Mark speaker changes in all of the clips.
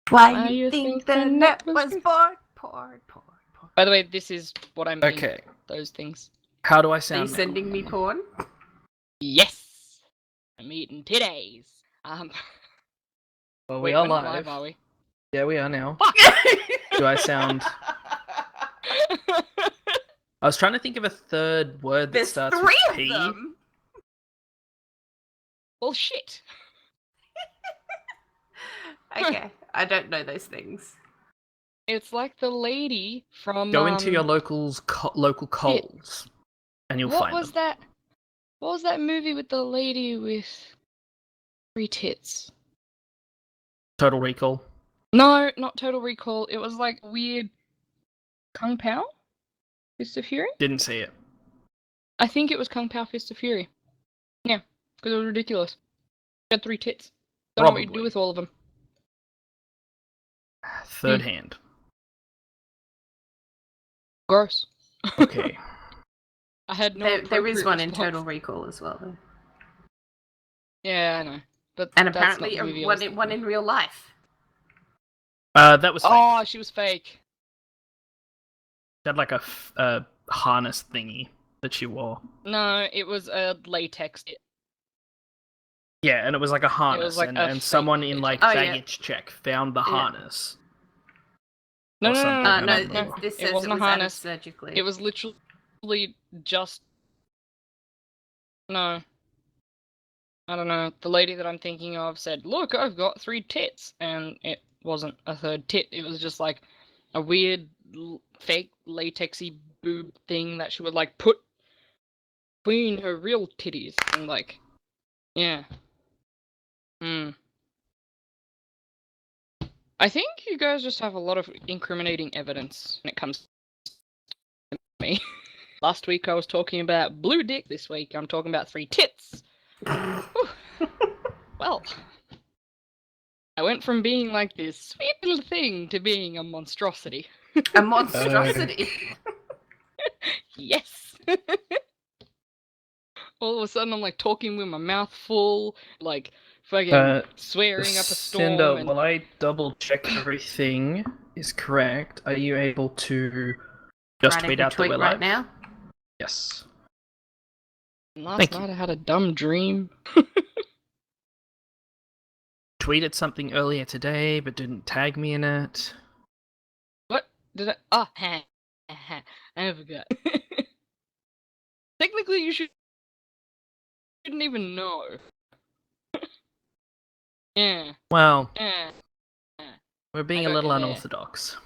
Speaker 1: Why you think the net was poured.
Speaker 2: By the way, this is what I'm eating.
Speaker 3: Okay.
Speaker 2: Those things.
Speaker 3: How do I
Speaker 1: Are
Speaker 3: sound
Speaker 1: you
Speaker 3: now?
Speaker 1: sending me porn?
Speaker 2: Yes! I'm eating titties.
Speaker 3: Well,
Speaker 2: Wait,
Speaker 3: we are
Speaker 2: we're not
Speaker 3: live.
Speaker 2: are we?
Speaker 3: Yeah, we are now.
Speaker 2: Fuck!
Speaker 3: Do I sound... I was trying to think of a third word that
Speaker 1: There's
Speaker 3: starts
Speaker 1: 3
Speaker 3: with
Speaker 1: of
Speaker 3: P.
Speaker 1: them!
Speaker 2: Well, shit.
Speaker 1: Okay, I don't know those things.
Speaker 2: It's like the lady from...
Speaker 3: Go into your local Coles, and you'll find them.
Speaker 2: What was that movie with the lady with 3 tits?
Speaker 3: Total Recall.
Speaker 2: No, not Total Recall. It was like weird... Kung Pao? Fist of Fury?
Speaker 3: Didn't see it.
Speaker 2: I think it was Kung Pao Fist of Fury. Yeah, because it was ridiculous. She had 3 tits. Don't know what you do
Speaker 3: Probably.
Speaker 2: with all of them.
Speaker 3: Third hand.
Speaker 2: Gross.
Speaker 3: Okay.
Speaker 2: I had no.
Speaker 1: There is one in
Speaker 2: response.
Speaker 1: Total Recall as well, though.
Speaker 2: Yeah, I know. But
Speaker 1: And
Speaker 2: that's
Speaker 1: apparently
Speaker 2: not the movie I was
Speaker 1: one in real life.
Speaker 3: That was fake.
Speaker 2: Oh, she was fake.
Speaker 3: She had like a harness thingy that she wore.
Speaker 2: No, it was a latex.
Speaker 3: Yeah, and it was like a harness,
Speaker 2: like a
Speaker 3: and
Speaker 2: fake
Speaker 3: someone in like
Speaker 1: Oh, yeah.
Speaker 3: baggage check found the harness.
Speaker 2: No,
Speaker 3: Or
Speaker 2: no,
Speaker 3: something.
Speaker 2: no,
Speaker 1: No,
Speaker 2: no, no.
Speaker 1: this
Speaker 2: It
Speaker 1: says
Speaker 2: wasn't
Speaker 1: it
Speaker 2: a
Speaker 1: was added
Speaker 2: harness.
Speaker 1: surgically.
Speaker 2: It was literally just. No. I don't know. The lady that I'm thinking of said, "Look, I've got 3 tits," and it wasn't a third tit. It was just like a weird fake latexy boob thing that she would like put between her real titties and like, yeah. I think you guys just have a lot of incriminating evidence when it comes to me. Last week I was talking about blue dick. This week I'm talking about 3 tits. Well, I went from being like this sweet little thing to being a monstrosity.
Speaker 1: A monstrosity.
Speaker 2: Yes. All of a sudden I'm like talking with my mouth full, like fucking swearing up a storm.
Speaker 3: Cinder,
Speaker 2: and...
Speaker 3: while I double check everything is correct, are you able to just tweet out that we're
Speaker 1: right
Speaker 3: live?
Speaker 1: now?
Speaker 3: Yes.
Speaker 2: Last night I had a dumb dream.
Speaker 3: Tweeted something earlier today, but didn't tag me in it.
Speaker 2: What? Did I? Oh, I forgot. Technically, you shouldn't even know. Yeah.
Speaker 3: Well,
Speaker 2: Yeah.
Speaker 3: we're being a little unorthodox.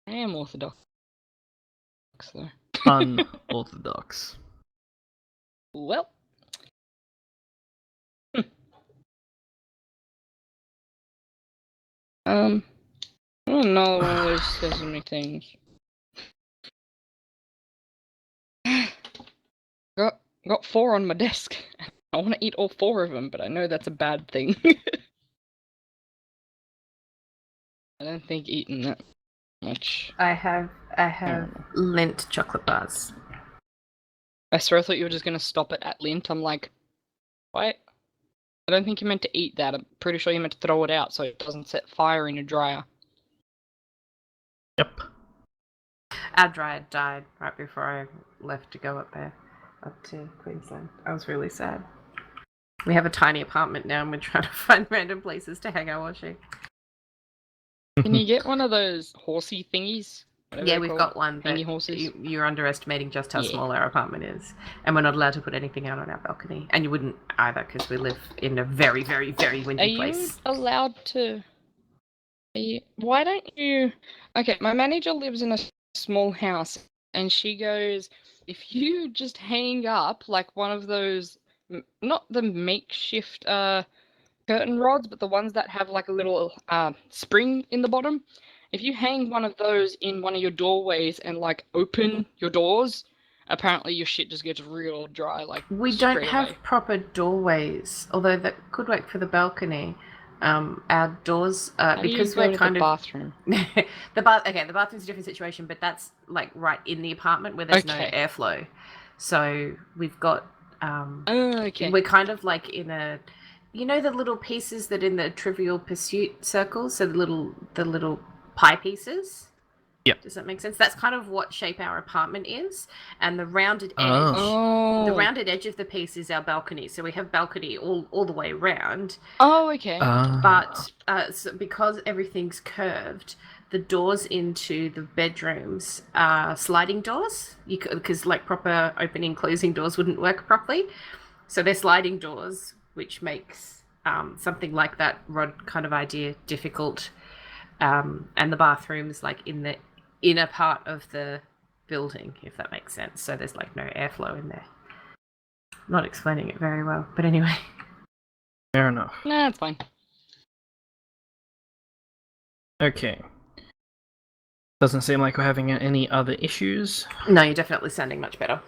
Speaker 2: I am orthodox, though.
Speaker 3: Unorthodox.
Speaker 2: Well. Another one of those sesame things. Got 4 on my desk. I want to eat all 4 of them, but I know that's a bad thing. I don't think eating that much.
Speaker 1: I have Lindt chocolate bars.
Speaker 2: I swear I thought you were just gonna stop it at Lindt. I'm like, what? I don't think you meant to eat that. I'm pretty sure you meant to throw it out so it doesn't set fire in your dryer.
Speaker 3: Yep.
Speaker 1: Our dryer died right before I left to go up to Queensland. I was really sad. We have a tiny apartment now and we're trying to find random places to hang our washing.
Speaker 2: Can you get one of those horsey thingies?
Speaker 1: Yeah, we've got one, but
Speaker 2: horses.
Speaker 1: You're underestimating just how small our apartment is. And we're not allowed to put anything out on our balcony. And you wouldn't either, because we live in a very, very, very windy place.
Speaker 2: Are you allowed to... Why don't you... Okay, my manager lives in a small house, and she goes, if you just hang up, like, one of those... Not the makeshift curtain rods, but the ones that have, like, a little spring in the bottom... If you hang one of those in one of your doorways and, like, open your doors, apparently your shit just gets real dry, like,
Speaker 1: we don't have proper doorways, although that could work for the balcony. Our doors, because we're kind of...
Speaker 2: bathroom?
Speaker 1: the bathroom's a different situation, but that's, like, right in the apartment where there's no airflow. So we've got...
Speaker 2: okay.
Speaker 1: We're kind of, like, in a you know the little pieces that in the Trivial Pursuit circles, so the little pie pieces.
Speaker 3: Yep.
Speaker 1: Does that make sense? That's kind of what shape our apartment is, and the rounded edge.
Speaker 3: Oh.
Speaker 1: The rounded edge of the piece is our balcony, so we have balcony all the way around.
Speaker 2: Oh, okay.
Speaker 1: But so because everything's curved, the doors into the bedrooms are sliding doors. Because like proper opening closing doors wouldn't work properly, so they're sliding doors, which makes something like that rod kind of idea difficult. And the bathroom's like in the inner part of the building, if that makes sense. So there's like no airflow in there. I'm not explaining it very well, but anyway.
Speaker 3: Fair enough.
Speaker 2: Nah, it's fine.
Speaker 3: Okay. Doesn't seem like we're having any other issues.
Speaker 1: No, you're definitely sounding much better.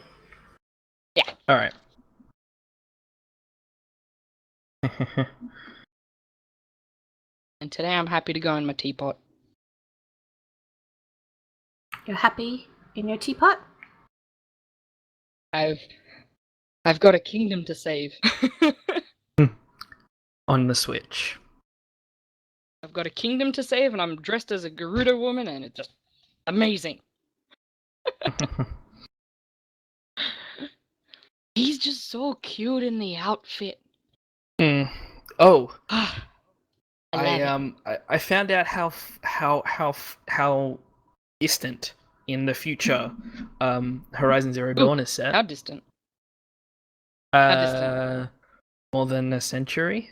Speaker 2: Yeah.
Speaker 3: Alright.
Speaker 2: And today I'm happy to go in my teapot.
Speaker 1: You're happy in your teapot?
Speaker 2: I've got a kingdom to save.
Speaker 3: On the Switch.
Speaker 2: I've got a kingdom to save, and I'm dressed as a Gerudo woman, and it's just amazing. He's just so cute in the outfit.
Speaker 3: Oh,
Speaker 2: I love it.
Speaker 3: I found out how distant in the future Horizon Zero Dawn is set.
Speaker 2: How distant? How distant?
Speaker 3: More than a century.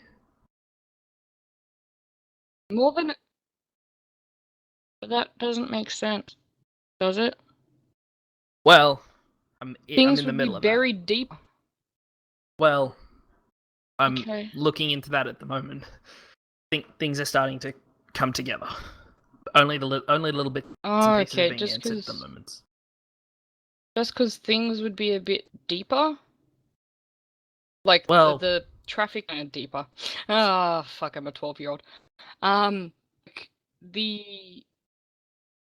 Speaker 2: More than. But that doesn't make sense, does it?
Speaker 3: Well, I'm
Speaker 2: Things
Speaker 3: in the
Speaker 2: would
Speaker 3: middle
Speaker 2: be
Speaker 3: of that.
Speaker 2: buried deep.
Speaker 3: Well, I'm
Speaker 2: Okay.
Speaker 3: looking into that at the moment. Think things are starting to come together. Only little bits
Speaker 2: Oh,
Speaker 3: and pieces
Speaker 2: okay.
Speaker 3: are being answered at the moment.
Speaker 2: Just because things would be a bit deeper, like
Speaker 3: Well-
Speaker 2: the traffic deeper. Fuck! I'm a 12-year-old.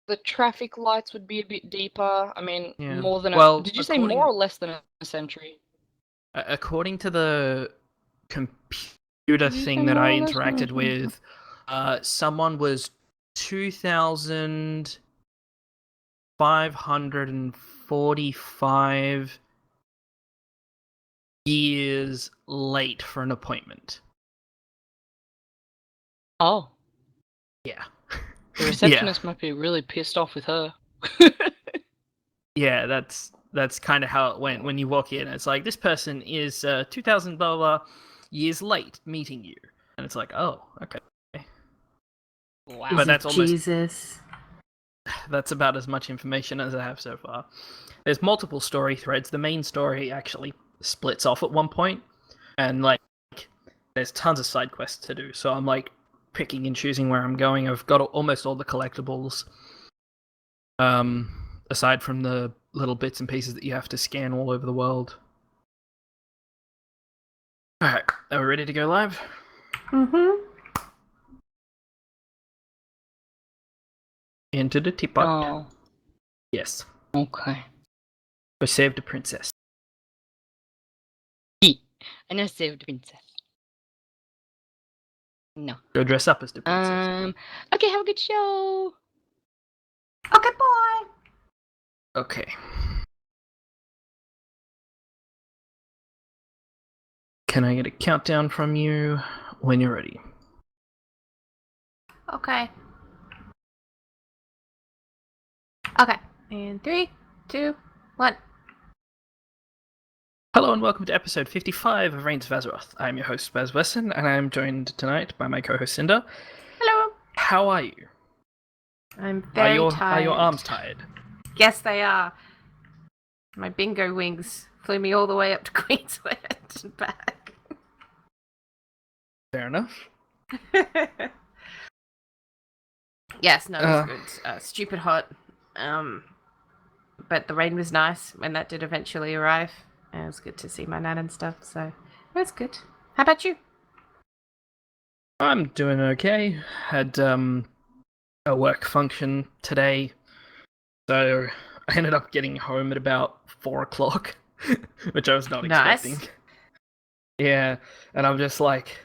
Speaker 2: The traffic lights would be a bit deeper. I mean,
Speaker 3: Yeah.
Speaker 2: more than
Speaker 3: Well,
Speaker 2: did you say
Speaker 3: according-
Speaker 2: more or less than a century?
Speaker 3: According to the computer
Speaker 2: Did you
Speaker 3: thing
Speaker 2: say
Speaker 3: that I
Speaker 2: more or less than a
Speaker 3: interacted
Speaker 2: century?
Speaker 3: with, someone was 2,545 years late for an appointment.
Speaker 2: Oh,
Speaker 3: Yeah.
Speaker 2: the receptionist might be really pissed off with her.
Speaker 3: Yeah, that's kind of how it went. When you walk in, it's like, this person is 2,000 blah, blah, blah years late meeting you. And it's like, oh, okay.
Speaker 2: Wow.
Speaker 3: But that's almost-
Speaker 1: Jesus.
Speaker 3: That's about as much information as I have so far. There's multiple story threads. The main story actually splits off at one point, and like there's tons of side quests to do. So I'm like picking and choosing where I'm going. I've got almost all the collectibles, aside from the little bits and pieces that you have to scan all over the world. All right, are we ready to go live?
Speaker 1: Mm-hmm.
Speaker 3: Into the teapot.
Speaker 2: Oh,
Speaker 3: Yes.
Speaker 2: okay.
Speaker 3: Go save the princess.
Speaker 2: And I saved the princess. No.
Speaker 3: Go dress up as the princess.
Speaker 2: Okay, have a good show.
Speaker 1: Okay, bye.
Speaker 3: Okay. Can I get a countdown from you when you're ready?
Speaker 1: Okay. Okay. And 3, 2, 1.
Speaker 3: Hello and welcome to episode 55 of Reins of Azeroth. I'm your host, Baz Wesson, and I am joined tonight by my co-host, Cinder.
Speaker 1: Hello.
Speaker 3: How are you?
Speaker 1: I'm very tired.
Speaker 3: Are your arms tired?
Speaker 1: Yes, they are. My bingo wings flew me all the way up to Queensland and back.
Speaker 3: Fair enough.
Speaker 1: Yes, no, it was good. Stupid hot. But the rain was nice when that did eventually arrive. And it was good to see my nan and stuff, so it was good. How about you?
Speaker 3: I'm doing okay. Had a work function today, so I ended up getting home at about 4 o'clock, which I was not
Speaker 1: Nice.
Speaker 3: expecting. Yeah, and I'm just like,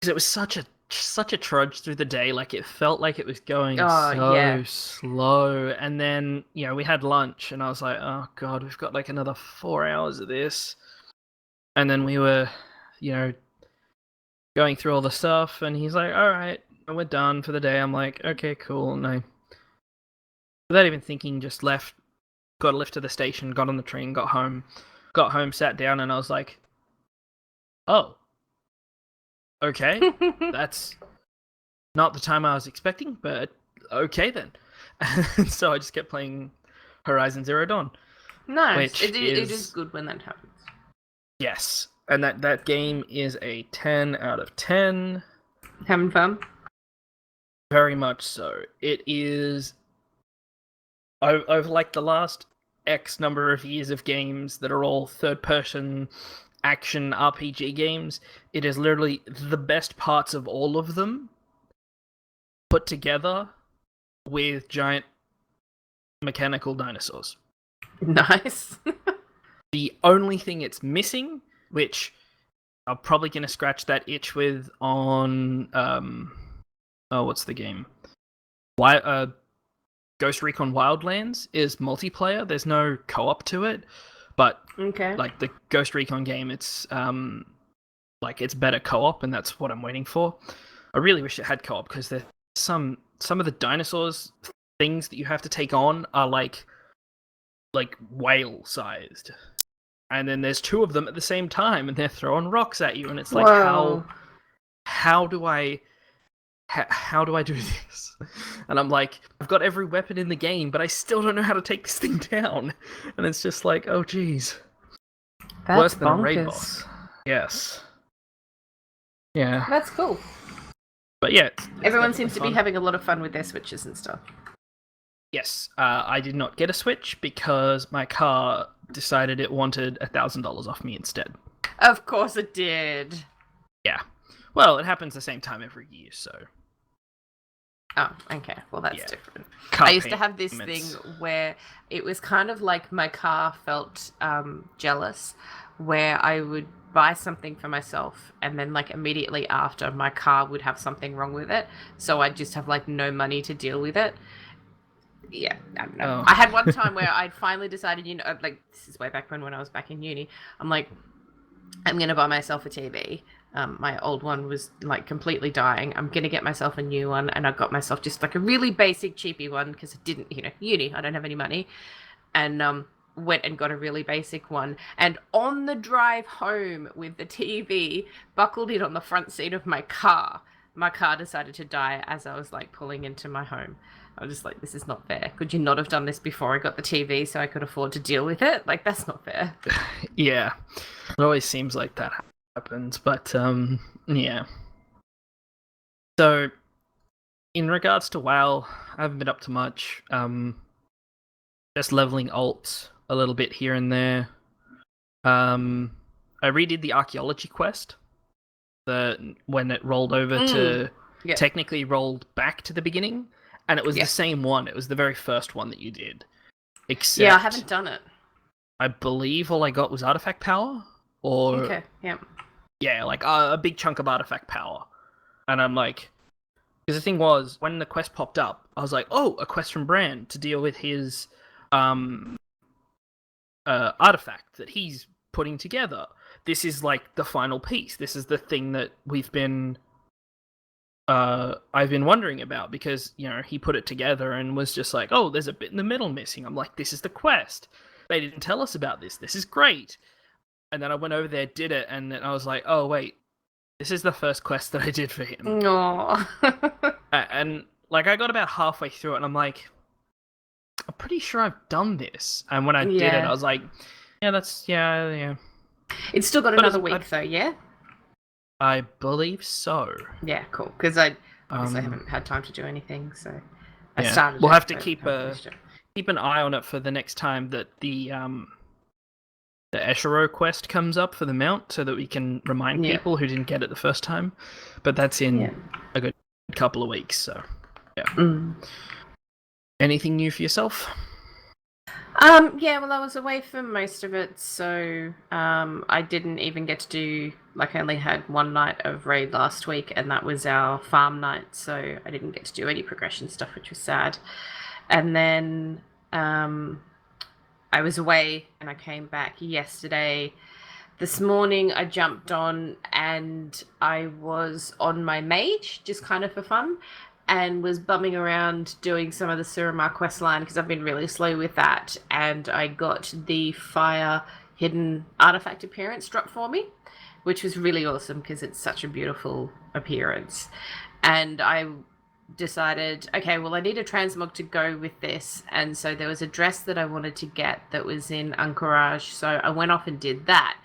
Speaker 3: it was such a trudge through the day. Like, it felt like it was going
Speaker 1: Oh,
Speaker 3: so
Speaker 1: yeah.
Speaker 3: slow. And then, we had lunch, and I was like, oh god, we've got like another 4 hours of this. And then we were, going through all the stuff, and he's like, all right, we're done for the day. I'm like, okay, cool. And I, without even thinking, just left, got a lift to the station, got on the train, got home, sat down, and I was like, oh, okay, that's not the time I was expecting, but okay then. And so I just kept playing Horizon Zero Dawn.
Speaker 1: Nice.
Speaker 3: Which
Speaker 1: It is good when that happens.
Speaker 3: Yes, and that game is a 10 out of 10.
Speaker 1: Having fun?
Speaker 3: Very much so. It is. Over like the last X number of years of games that are all third-person action RPG games, it is literally the best parts of all of them put together with giant mechanical dinosaurs.
Speaker 1: Nice.
Speaker 3: The only thing it's missing, which I'm probably going to scratch that itch with on what's the game? Ghost Recon Wildlands is multiplayer. There's no co-op to it, but
Speaker 1: Okay.
Speaker 3: like the Ghost Recon game, it's it's better co-op, and that's what I'm waiting for. I really wish it had co-op, because there's some of the dinosaurs things that you have to take on are like whale sized, and then there's two of them at the same time, and they're throwing rocks at you, and it's like,
Speaker 1: Whoa.
Speaker 3: how do I do this? And I'm like, I've got every weapon in the game, but I still don't know how to take this thing down. And it's just like, oh geez.
Speaker 1: That's
Speaker 3: Worse than a raid
Speaker 1: bonkers.
Speaker 3: boss. Yes. Yeah.
Speaker 1: That's cool.
Speaker 3: But yeah.
Speaker 1: Everyone seems to be having a lot of fun with their Switches and stuff.
Speaker 3: Yes. I did not get a Switch because my car decided it wanted $1,000 off me instead.
Speaker 1: Of course it did.
Speaker 3: Yeah. Well, it happens the same time every year, so.
Speaker 1: Oh, okay. Well, that's
Speaker 3: Yeah.
Speaker 1: different.
Speaker 3: Car
Speaker 1: I used to have this
Speaker 3: payments.
Speaker 1: thing where it was kind of like my car felt jealous, where I would buy something for myself, and then like immediately after, my car would have something wrong with it, so I'd just have like no money to deal with it. Yeah, I don't know.
Speaker 3: Oh.
Speaker 1: I had one time where I'd finally decided, like, this is way back when I was back in uni. I'm like, I'm gonna buy myself a TV. My old one was like completely dying. I'm gonna get myself a new one, and I got myself just like a really basic cheapy one because I didn't, uni. I don't have any money, and went and got a really basic one. And on the drive home with the TV buckled in on the front seat of my car decided to die as I was like pulling into my home. I was just like, this is not fair. Could you not have done this before I got the TV so I could afford to deal with it? Like, that's not fair.
Speaker 3: Yeah. It always seems like that happens, but yeah. So, in regards to WoW, I haven't been up to much. Just leveling alts a little bit here and there. I redid the archaeology quest. When it rolled over to technically rolled back to the beginning, and it was the same one. It was the very first one that you did. Except,
Speaker 1: I haven't done it.
Speaker 3: I believe all I got was artifact power, or
Speaker 1: Okay, yeah.
Speaker 3: Yeah, like a big chunk of artifact power. And I'm like, because the thing was, when the quest popped up, I was like, oh, a quest from Bran to deal with his artifact that he's putting together. This is like the final piece. This is the thing that I've been wondering about, because he put it together and was just like, oh, there's a bit in the middle missing. I'm like, this is the quest. They didn't tell us about this. This is great. And then I went over there, did it, and then I was like, oh wait, this is the first quest that I did for him.
Speaker 1: Aww.
Speaker 3: And like, I got about halfway through it, and I'm like, I'm pretty sure I've done this. And when I did it, I was like, yeah.
Speaker 1: It's still got another week though, yeah?
Speaker 3: I believe so.
Speaker 1: Yeah, cool. Because I haven't had time to do anything, so I started.
Speaker 3: We'll have to keep an eye on it for the next time that the Eshiro quest comes up for the mount, so that we can remind people who didn't get it the first time. But that's in a good couple of weeks, so yeah. Anything new for yourself?
Speaker 1: Yeah, well, I was away for most of it, so I didn't even get to do like I only had one night of raid last week, and that was our farm night, so I didn't get to do any progression stuff, which was sad. And then I was away, and I came back yesterday. This morning I jumped on and I was on my mage, just kind of for fun, and was bumming around doing some of the Suramar quest line because I've been really slow with that, and I got the fire hidden artifact appearance drop for me, which was really awesome because it's such a beautiful appearance. And I decided, okay, well, I need a transmog to go with this, and so there was a dress that I wanted to get that was in Anchorage, so I went off and did that.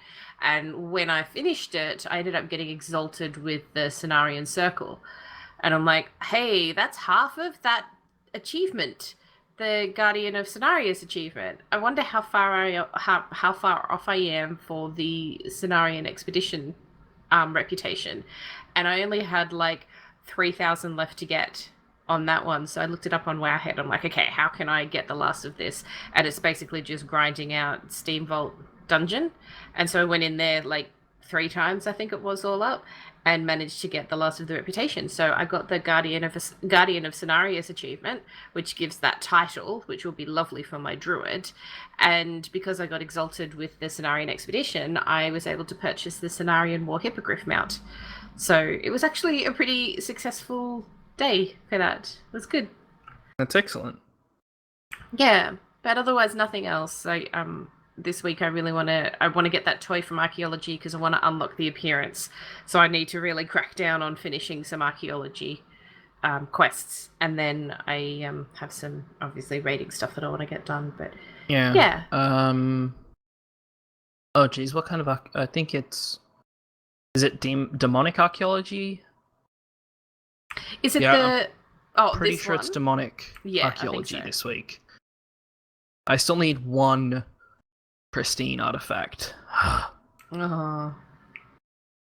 Speaker 1: And when I finished it, I ended up getting exalted with the Cenarian Circle. And I'm like, hey, that's half of that achievement, the Guardian of Cenarius achievement. I wonder how far off I am for the Cenarian expedition reputation. And I only had like 3,000 left to get on that one. So I looked it up on Wowhead. I'm like, okay, how can I get the last of this? And it's basically just grinding out Steam Vault dungeon. And so I went in there like 3 times, I think it was, all up, and managed to get the last of the reputation. So I got the Guardian of Cenarius achievement, which gives that title, which will be lovely for my druid. And because I got exalted with the Cenarian expedition, I was able to purchase the Cenarian War Hippogriff mount. So it was actually a pretty successful day for that. It was good.
Speaker 3: That's excellent.
Speaker 1: Yeah, but otherwise nothing else. So this week I really want to get that toy from archaeology because I want to unlock the appearance. So I need to really crack down on finishing some archaeology quests, and then I have some obviously raiding stuff that I want to get done. But yeah.
Speaker 3: Oh geez, what kind of I think is it demonic archaeology?
Speaker 1: Is it
Speaker 3: pretty
Speaker 1: this
Speaker 3: sure
Speaker 1: one?
Speaker 3: it's demonic archaeology
Speaker 1: I think so.
Speaker 3: this week. I still need one pristine artifact.
Speaker 1: Oh.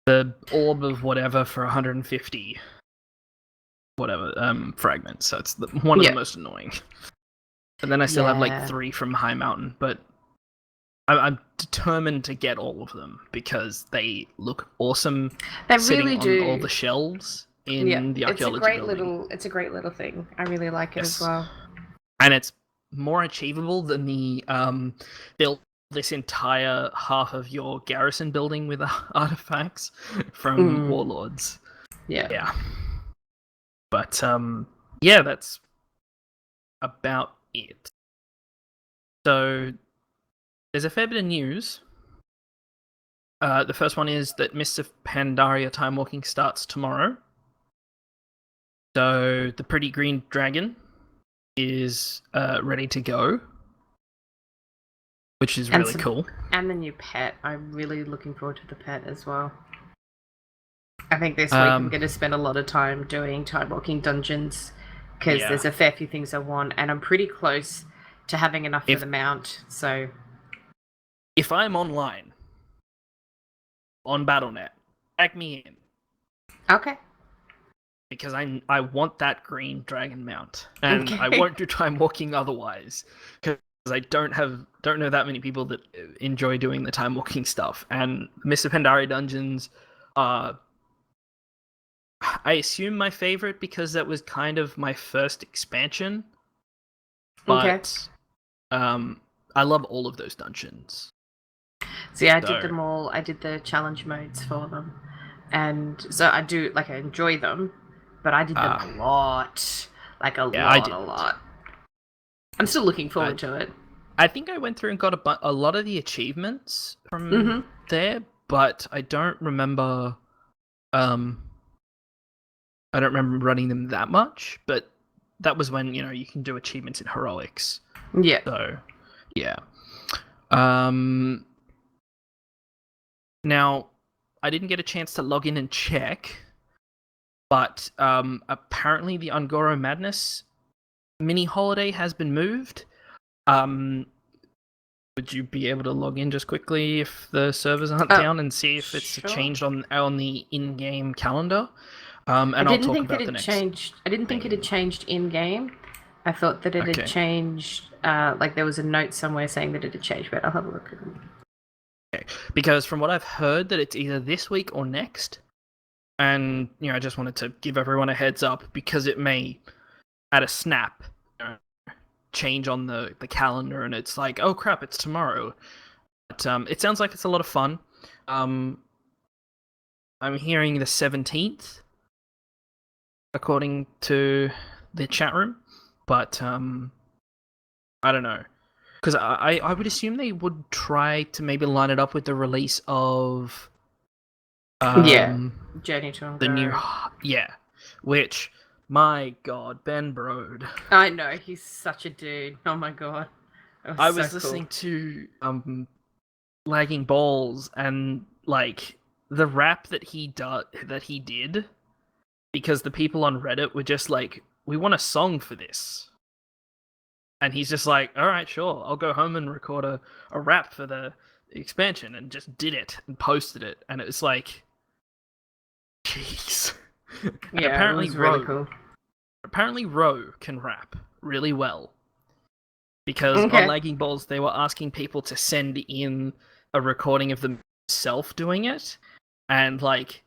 Speaker 3: The orb of whatever for 150 fragments. So it's one of the most annoying. And then I still have like 3 from High Mountain, but I'm determined to get all of them because they look awesome.
Speaker 1: They
Speaker 3: sitting
Speaker 1: really
Speaker 3: on
Speaker 1: do.
Speaker 3: all the shelves in the archaeology building.
Speaker 1: It's a great little thing. I really like it as well.
Speaker 3: And it's more achievable than the build this entire half of your garrison building with artifacts from warlords. Yeah. But that's about it. So there's a fair bit of news. The first one is that Mists of Pandaria Time Walking starts tomorrow. So the pretty green dragon is ready to go, which is really cool.
Speaker 1: And the new pet. I'm really looking forward to the pet as well. I think this week I'm going to spend a lot of time doing time walking dungeons because there's a fair few things I want, and I'm pretty close to having enough for the mount. So
Speaker 3: if I'm online on Battle.net, tag me in.
Speaker 1: Okay.
Speaker 3: Because I want that green dragon mount, and I won't do time walking otherwise. Because I don't know that many people that enjoy doing the time walking stuff. And Mr. Pandaria dungeons are, I assume, my favorite because that was kind of my first expansion. But I love all of those dungeons.
Speaker 1: See, I did them all. I did the challenge modes for them, and so I enjoy them. But I did them a lot. A lot. I'm still looking forward to it.
Speaker 3: I think I went through and got a lot of the achievements from there, but I don't remember... I don't remember running them that much, but that was when, you can do achievements in Heroics.
Speaker 1: Yeah.
Speaker 3: So, yeah. Now, I didn't get a chance to log in and check... But apparently the Ungoro Madness mini holiday has been moved. Would you be able to log in just quickly if the servers aren't down and see if it's changed on the in-game calendar? And I'll talk about the next.
Speaker 1: I didn't think it had changed in-game. I thought that it had changed. There was a note somewhere saying that it had changed, but I'll have a look at it.
Speaker 3: Okay, because from what I've heard, that it's either this week or next, and I just wanted to give everyone a heads up because it may, at a snap, change on the calendar, and it's like, oh crap, it's tomorrow. But it sounds like it's a lot of fun. I'm hearing the 17th, according to the chat room, but I don't know. Because I would assume they would try to maybe line it up with the release of
Speaker 1: Journey to
Speaker 3: the new
Speaker 1: Ungo.
Speaker 3: which, my god, Ben Brode.
Speaker 1: I know, he's such a dude. Oh my god.
Speaker 3: I was listening to Lagging Balls, and like the rap that he did, because the people on Reddit were just like, we want a song for this. And he's just like, all right, sure, I'll go home and record a rap for the expansion, and just did it and posted it. And it was like, jeez. And
Speaker 1: Yeah,
Speaker 3: apparently
Speaker 1: it was really cool.
Speaker 3: Apparently Ro can rap really well. Because
Speaker 1: Okay.
Speaker 3: on Lagging Balls, they were asking people to send in a recording of themselves doing it. And like,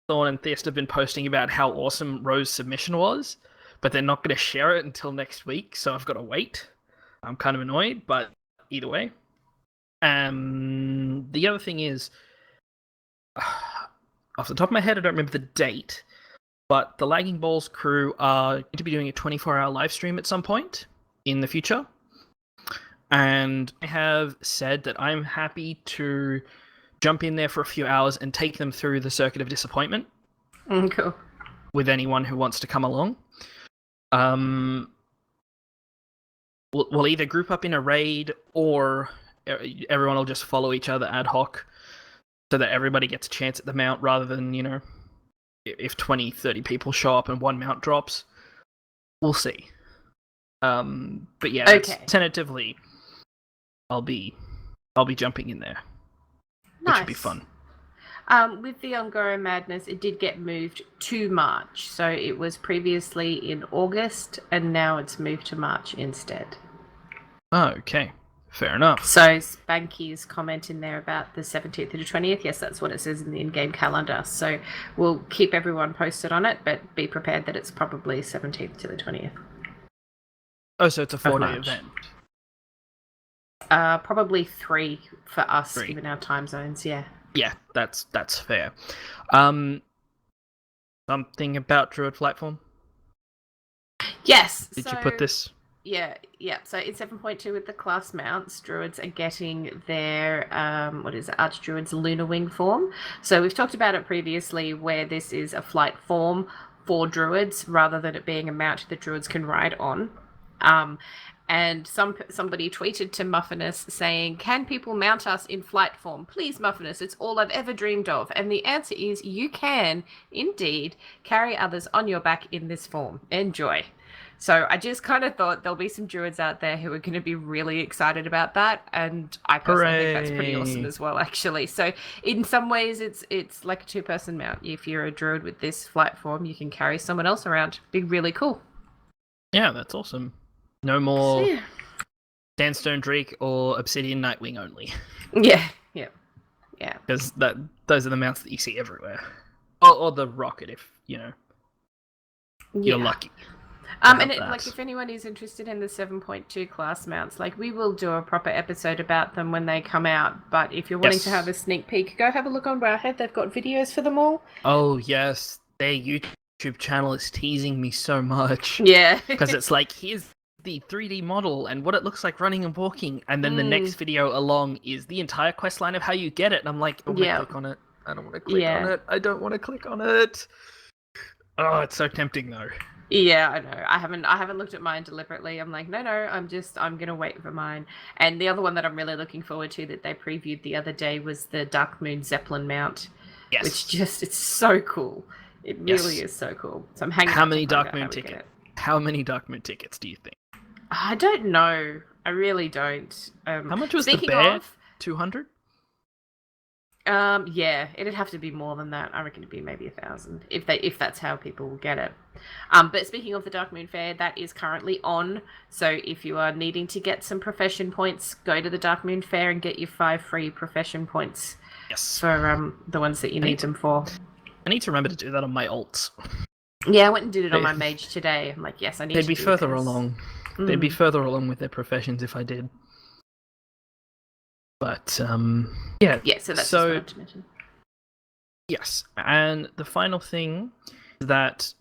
Speaker 3: Thorn and Theist have been posting about how awesome Ro's submission was, but they're not going to share it until next week, so I've got to wait. I'm kind of annoyed, but either way. The other thing is, off the top of my head, I don't remember the date, but the Lagging Balls crew are going to be doing a 24-hour live stream at some point in the future. And I have said that I'm happy to jump in there for a few hours and take them through the Circuit of Disappointment.
Speaker 1: Cool.
Speaker 3: With anyone who wants to come along. We'll either group up in a raid, or everyone will just follow each other ad hoc, so that everybody gets a chance at the mount, rather than, if 20, 30 people show up and one mount drops. We'll see. But yeah,
Speaker 1: okay.
Speaker 3: Tentatively, I'll be jumping in there,
Speaker 1: Nice.
Speaker 3: which would be fun.
Speaker 1: With the Ongoro Madness, it did get moved to March. So it was previously in August, and now it's moved to March instead.
Speaker 3: Oh, okay. Fair enough.
Speaker 1: So Spanky's comment in there about the 17th to the 20th, yes, that's what it says in the in-game calendar. So we'll keep everyone posted on it, but be prepared that it's probably 17th to the 20th.
Speaker 3: Oh, so it's a 4-day event.
Speaker 1: Probably 3 for us,
Speaker 3: 3.
Speaker 1: given our time zones, yeah.
Speaker 3: Yeah, that's fair. Something about Druid Flightform?
Speaker 1: Yes.
Speaker 3: Did you put this?
Speaker 1: Yeah. So in 7.2 with the class mounts, Druids are getting their Archdruid's Lunar Wing form. So we've talked about it previously, where this is a flight form for Druids rather than it being a mount that Druids can ride on. And somebody tweeted to Muffinus saying, can people mount us in flight form? Please, Muffinus, it's all I've ever dreamed of. And the answer is you can, indeed, carry others on your back in this form. Enjoy. So I just kind of thought there'll be some Druids out there who are going to be really excited about that. And I personally think that's pretty awesome as well, actually. So in some ways, it's like a 2-person mount. If you're a Druid with this flight form, you can carry someone else around. Be really cool.
Speaker 3: Yeah, that's awesome. No more Sandstone Drake or Obsidian Nightwing only.
Speaker 1: Yeah.
Speaker 3: Because those are the mounts that you see everywhere. Or the Rocket, if, you're lucky.
Speaker 1: And if anyone is interested in the 7.2 class mounts, we will do a proper episode about them when they come out. But if you're wanting to have a sneak peek, go have a look on Wowhead. They've got videos for them all.
Speaker 3: Oh, yes. Their YouTube channel is teasing me so much.
Speaker 1: Yeah.
Speaker 3: Because it's like, here's the 3D model and what it looks like running and walking, and then the next video along is the entire quest line of how you get it, and I'm like, I don't want to click on it. I don't want to click on it. I don't want to click on it. Oh, it's so tempting though.
Speaker 1: Yeah, I know. I haven't looked at mine deliberately. I'm like, no, I'm gonna wait for mine. And the other one that I'm really looking forward to that they previewed the other day was the Dark Moon Zeppelin mount.
Speaker 3: Yes.
Speaker 1: Which it's so cool. It really is so cool. So I'm hanging.
Speaker 3: How many Dark Moon tickets? How many Dark Moon tickets do you think?
Speaker 1: I don't know. I really don't.
Speaker 3: How much was the bear? 200?
Speaker 1: Yeah, it'd have to be more than that. I reckon it'd be maybe 1,000 if that's how people will get it. But speaking of the Dark Moon Fair, that is currently on. So if you are needing to get some profession points, go to the Dark Moon Fair and get your 5 free profession points.
Speaker 3: Yes.
Speaker 1: For the ones that you need them for.
Speaker 3: I need to remember to do that on my alts.
Speaker 1: Yeah, I went and did it on my mage today. I'm like, yes, I need to do this.
Speaker 3: They'd be further along. They'd be further along with their professions if I did. But, yeah.
Speaker 1: Yeah, so that's just what I wanted to mention.
Speaker 3: Yes, and the final thing is that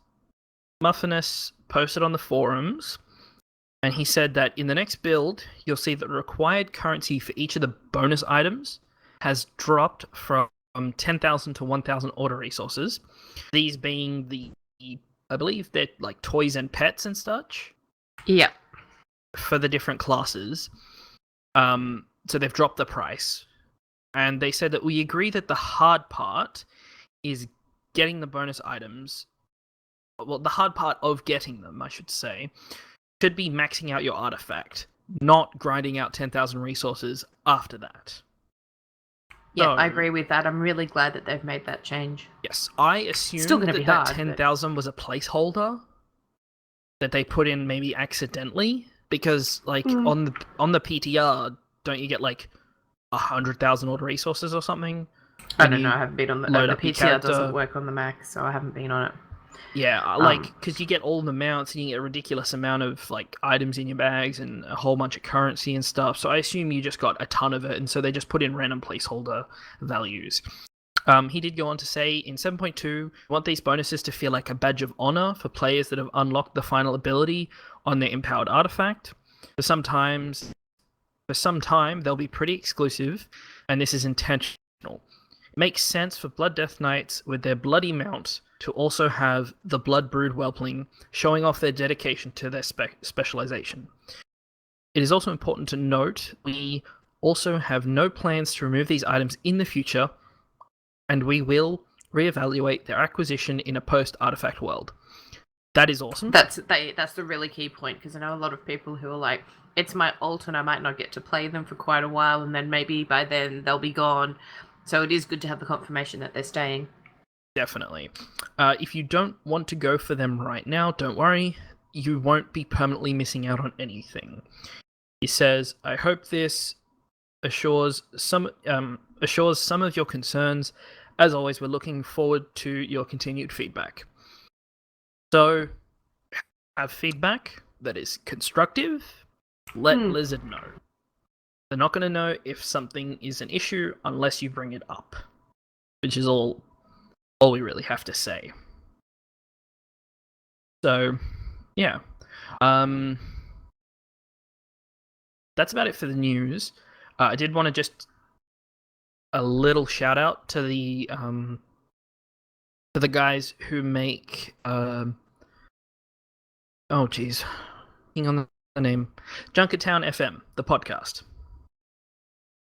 Speaker 3: Muffinus posted on the forums, and he said that in the next build, you'll see that the required currency for each of the bonus items has dropped from 10,000 to 1,000 order resources. These being I believe they're like toys and pets and such.
Speaker 1: Yeah.
Speaker 3: For the different classes. So they've dropped the price. And they said that we agree that the hard part is getting the bonus items. Well, the hard part of getting them, I should say, should be maxing out your artifact, not grinding out 10,000 resources after that.
Speaker 1: Yeah, I agree with that. I'm really glad that they've made that change.
Speaker 3: Yes, I assumed that 10,000 was a placeholder that they put in maybe accidentally, because like on the PTR, don't you get like 100,000 order resources or something?
Speaker 1: I don't know. I haven't been on the PTR. Doesn't work on the Mac, so I haven't been on it.
Speaker 3: Yeah, like because you get all the mounts and you get a ridiculous amount of like items in your bags and a whole bunch of currency and stuff. So I assume you just got a ton of it, and so they just put in random placeholder values. He did go on to say in 7.2, we want these bonuses to feel like a badge of honor for players that have unlocked the final ability on their empowered artifact. For some time, they'll be pretty exclusive, and this is intentional. It makes sense for Blood Death Knights with their bloody mount to also have the Blood Brood Whelpling, showing off their dedication to their specialization. It is also important to note we also have no plans to remove these items in the future, and we will reevaluate their acquisition in a post-artifact world. That is awesome.
Speaker 1: That's the really key point, because I know a lot of people who are like, it's my ult and I might not get to play them for quite a while, and then maybe by then they'll be gone. So it is good to have the confirmation that they're staying.
Speaker 3: Definitely. If you don't want to go for them right now, don't worry. You won't be permanently missing out on anything. He says, I hope this assures some of your concerns. As always, we're looking forward to your continued feedback. So, have feedback that is constructive. Let Blizzard know. They're not going to know if something is an issue unless you bring it up, which is all we really have to say. So, yeah. That's about it for the news. I did want to just a little shout out to the guys who make oh geez, hang on the name, Junkertown FM, the podcast.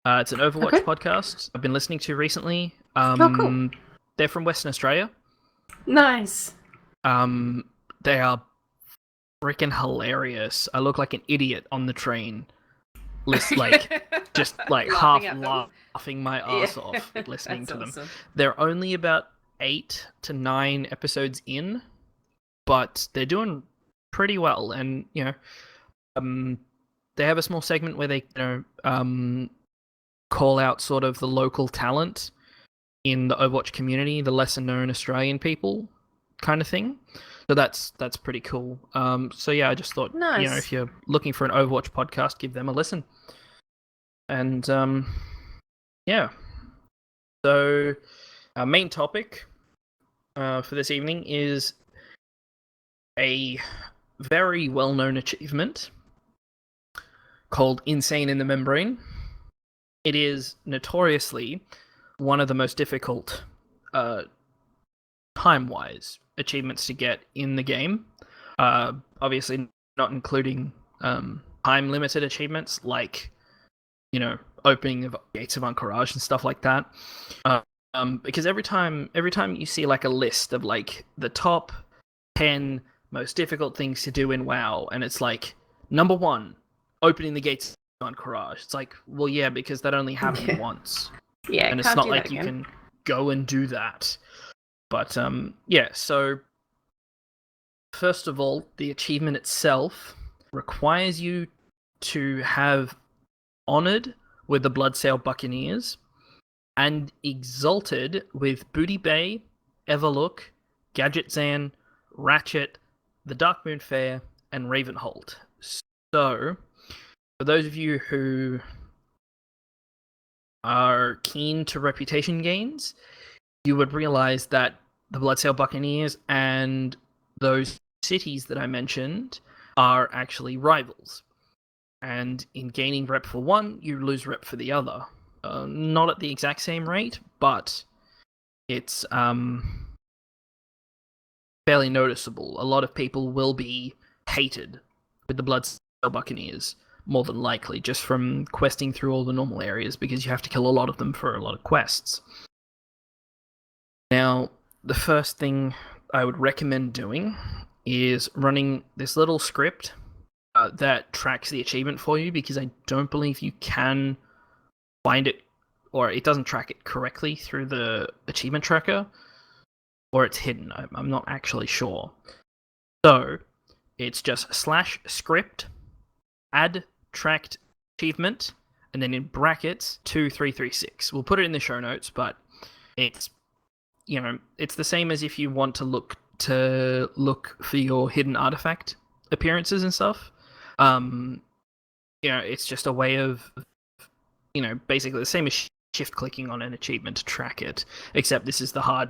Speaker 3: It's an Overwatch podcast I've been listening to recently.
Speaker 1: Cool.
Speaker 3: They're from Western Australia.
Speaker 1: Nice.
Speaker 3: They are freaking hilarious. I look like an idiot on the train. Just like laughing my ass off listening to them. Awesome. They're only about 8 to 9 episodes in, but they're doing pretty well. And you know, they have a small segment where they call out sort of the local talent in the Overwatch community, the lesser known Australian people, kind of thing. So that's pretty cool. So yeah, I just thought, nice. You know, if you're looking for an Overwatch podcast, give them a listen. And yeah. So our main topic for this evening is a very well-known achievement called Insane in the Membrane. It is notoriously one of the most difficult time-wise achievements to get in the game. Obviously not including time-limited achievements like, you know, opening of Gates of Anchorage and stuff like that. Because every time you see like a list of like the top 10 most difficult things to do in WoW, and it's like number 1, opening the Gates of Anchorage. It's like, well, yeah, because that only happened once.
Speaker 1: Yeah,
Speaker 3: and it's
Speaker 1: can't
Speaker 3: not
Speaker 1: do
Speaker 3: like
Speaker 1: that
Speaker 3: you
Speaker 1: again.
Speaker 3: can go and do that. But yeah, so first of all, the achievement itself requires you to have honored with the Bloodsail Buccaneers and exalted with Booty Bay, Everlook, Gadget Zan, Ratchet, the Darkmoon Fair, and Ravenhold. So, for those of you who are keen to reputation gains, you would realize that the Bloodsail Buccaneers and those cities that I mentioned are actually rivals. And in gaining rep for one, you lose rep for the other. Not at the exact same rate, but it's fairly noticeable. A lot of people will be hated with the Bloodsail Buccaneers, more than likely, just from questing through all the normal areas, because you have to kill a lot of them for a lot of quests. Now, the first thing I would recommend doing is running this little script that tracks the achievement for you, because I don't believe you can find it, or it doesn't track it correctly through the achievement tracker, or it's hidden. I'm not actually sure. So it's just /script add tracked achievement, and then in brackets 2336. We'll put it in the show notes, but it's it's the same as if you want to look for your hidden artifact appearances and stuff. It's just a way of basically the same as shift clicking on an achievement to track it, except this is the hard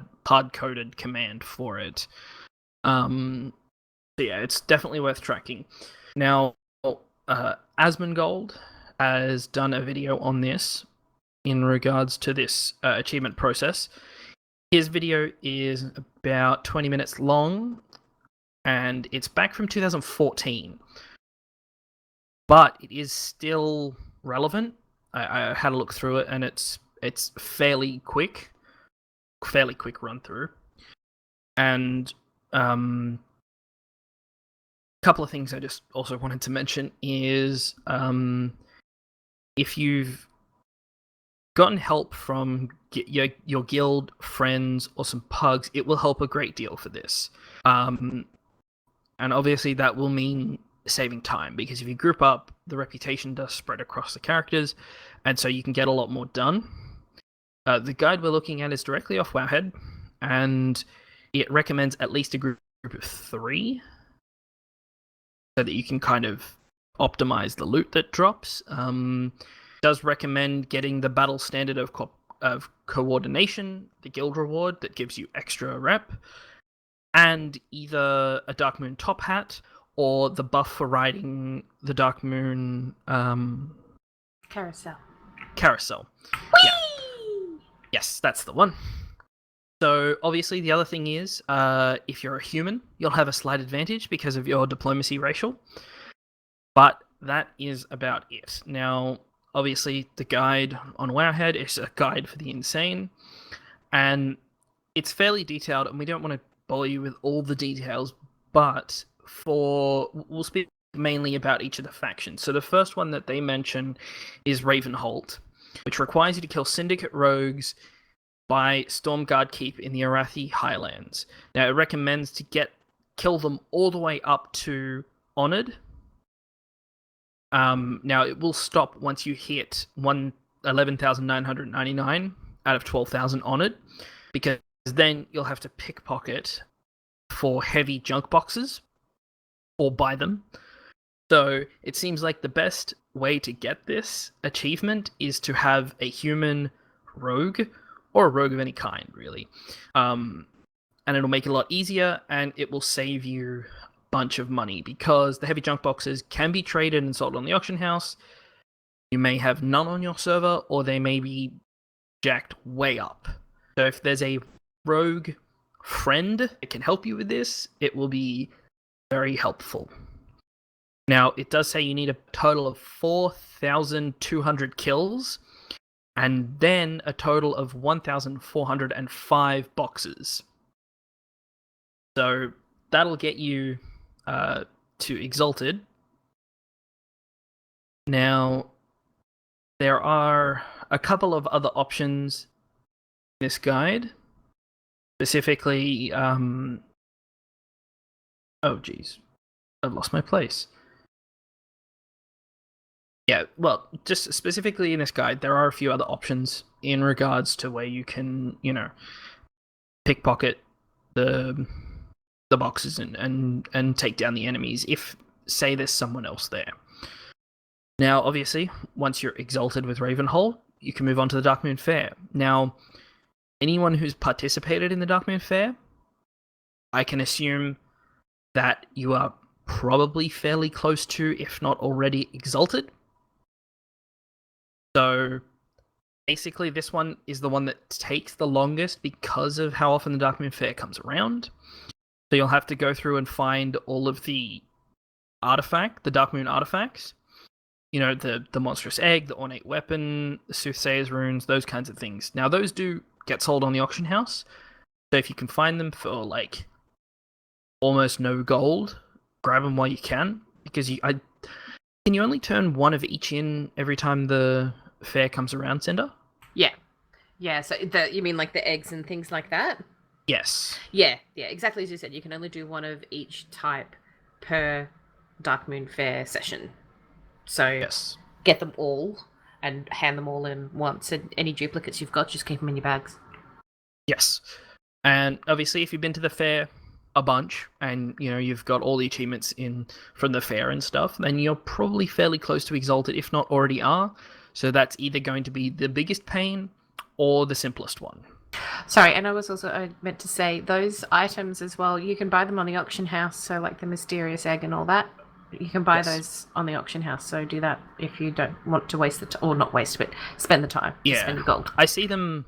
Speaker 3: coded command for it. So yeah, it's definitely worth tracking. Now, Asmongold has done a video on this in regards to this achievement process. His video is about 20 minutes long, and it's back from 2014. But it is still relevant. I had a look through it, and it's fairly quick run through. And a couple of things I just also wanted to mention is if you've gotten help from your guild friends or some pugs, it will help a great deal for this. And obviously that will mean saving time, because if you group up, the reputation does spread across the characters, and so you can get a lot more done. The guide we're looking at is directly off Wowhead, and it recommends at least a group of 3, so that you can kind of optimize the loot that drops. Does recommend getting the battle standard of coordination, the guild reward that gives you extra rep, and either a Darkmoon top hat or the buff for riding the Darkmoon
Speaker 1: Carousel.
Speaker 3: Whee! Yeah. Yes, that's the one. So obviously the other thing is, if you're a human, you'll have a slight advantage because of your diplomacy racial. But that is about it. Now, obviously, the guide on Wowhead is a guide for the insane, and it's fairly detailed, and we don't want to bore you with all the details, but we'll speak mainly about each of the factions. So the first one that they mention is Ravenhold, which requires you to kill syndicate rogues by Stormguard Keep in the Arathi Highlands. Now, it recommends to kill them all the way up to Honored. Now, it will stop once you hit 11,999 out of 12,000 Honored, because then you'll have to pickpocket for heavy junk boxes or buy them. So it seems like the best way to get this achievement is to have a human rogue, or a rogue of any kind, really. And it'll make it a lot easier, and it will save you a bunch of money, because the heavy junk boxes can be traded and sold on the auction house. You may have none on your server, or they may be jacked way up. So if there's a rogue friend that can help you with this, it will be very helpful. Now, it does say you need a total of 4,200 kills, and then a total of 1,405 boxes. So that'll get you to Exalted. Now, there are a couple of other options in this guide. Specifically, oh geez, I've lost my place. Yeah, well, just specifically in this guide, there are a few other options in regards to where you can, pickpocket the boxes and take down the enemies if, say, there's someone else there. Now, obviously, once you're exalted with Ravenhold, you can move on to the Darkmoon Fair. Now, anyone who's participated in the Darkmoon Fair, I can assume that you are probably fairly close to, if not already, exalted. So, basically, this one is the one that takes the longest because of how often the Darkmoon Fair comes around. So you'll have to go through and find all of the Darkmoon artifacts. The monstrous egg, the ornate weapon, the soothsayer's runes, those kinds of things. Now, those do get sold on the auction house. So if you can find them for, almost no gold, grab them while you can. Because can you only turn one of each in every time the fair comes around, Cinder?
Speaker 1: Yeah. Yeah, so you mean like the eggs and things like that?
Speaker 3: Yes.
Speaker 1: Yeah, exactly as you said. You can only do one of each type per Darkmoon Fair session. So
Speaker 3: Yes.
Speaker 1: Get them all and hand them all in once. And any duplicates you've got, just keep them in your bags.
Speaker 3: Yes. And obviously, if you've been to the fair a bunch and, you've got all the achievements in from the fair and stuff, then you're probably fairly close to exalted, if not already are. So that's either going to be the biggest pain or the simplest one.
Speaker 1: Sorry, and I meant to say, those items as well, you can buy them on the auction house, so like the mysterious egg and all that. You can buy those on the auction house, so do that if you don't want to waste the time, or not waste, but spend the time.
Speaker 3: Yeah.
Speaker 1: Spend the gold.
Speaker 3: I see them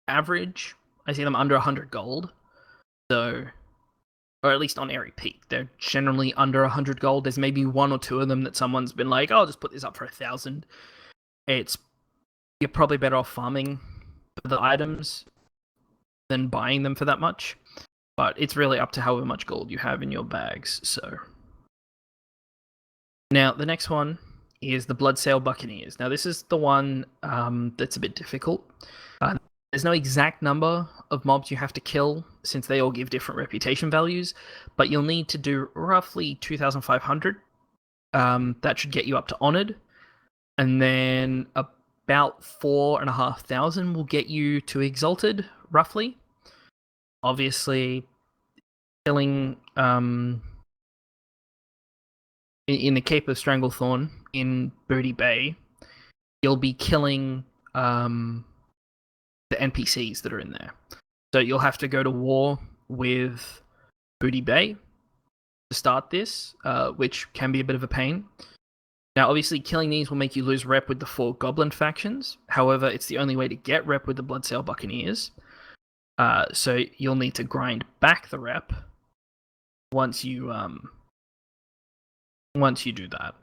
Speaker 3: average. I see them under 100 gold. So, or at least on Airy Peak, they're generally under 100 gold. There's maybe one or two of them that someone's been like, "Oh, I'll just put this up for 1,000." You're probably better off farming for the items than buying them for that much. But it's really up to however much gold you have in your bags. So now the next one is the Bloodsail Buccaneers. Now this is the one that's a bit difficult. There's no exact number of mobs you have to kill since they all give different reputation values, but you'll need to do roughly 2,500. That should get you up to Honored, and then about 4,500 will get you to Exalted, roughly. Obviously, killing in the Cape of Stranglethorn in Booty Bay, you'll be killing the NPCs that are in there. So you'll have to go to war with Booty Bay to start this, which can be a bit of a pain. Now, obviously, killing these will make you lose rep with the 4 Goblin factions. However, it's the only way to get rep with the Bloodsail Buccaneers. So you'll need to grind back the rep once you do that.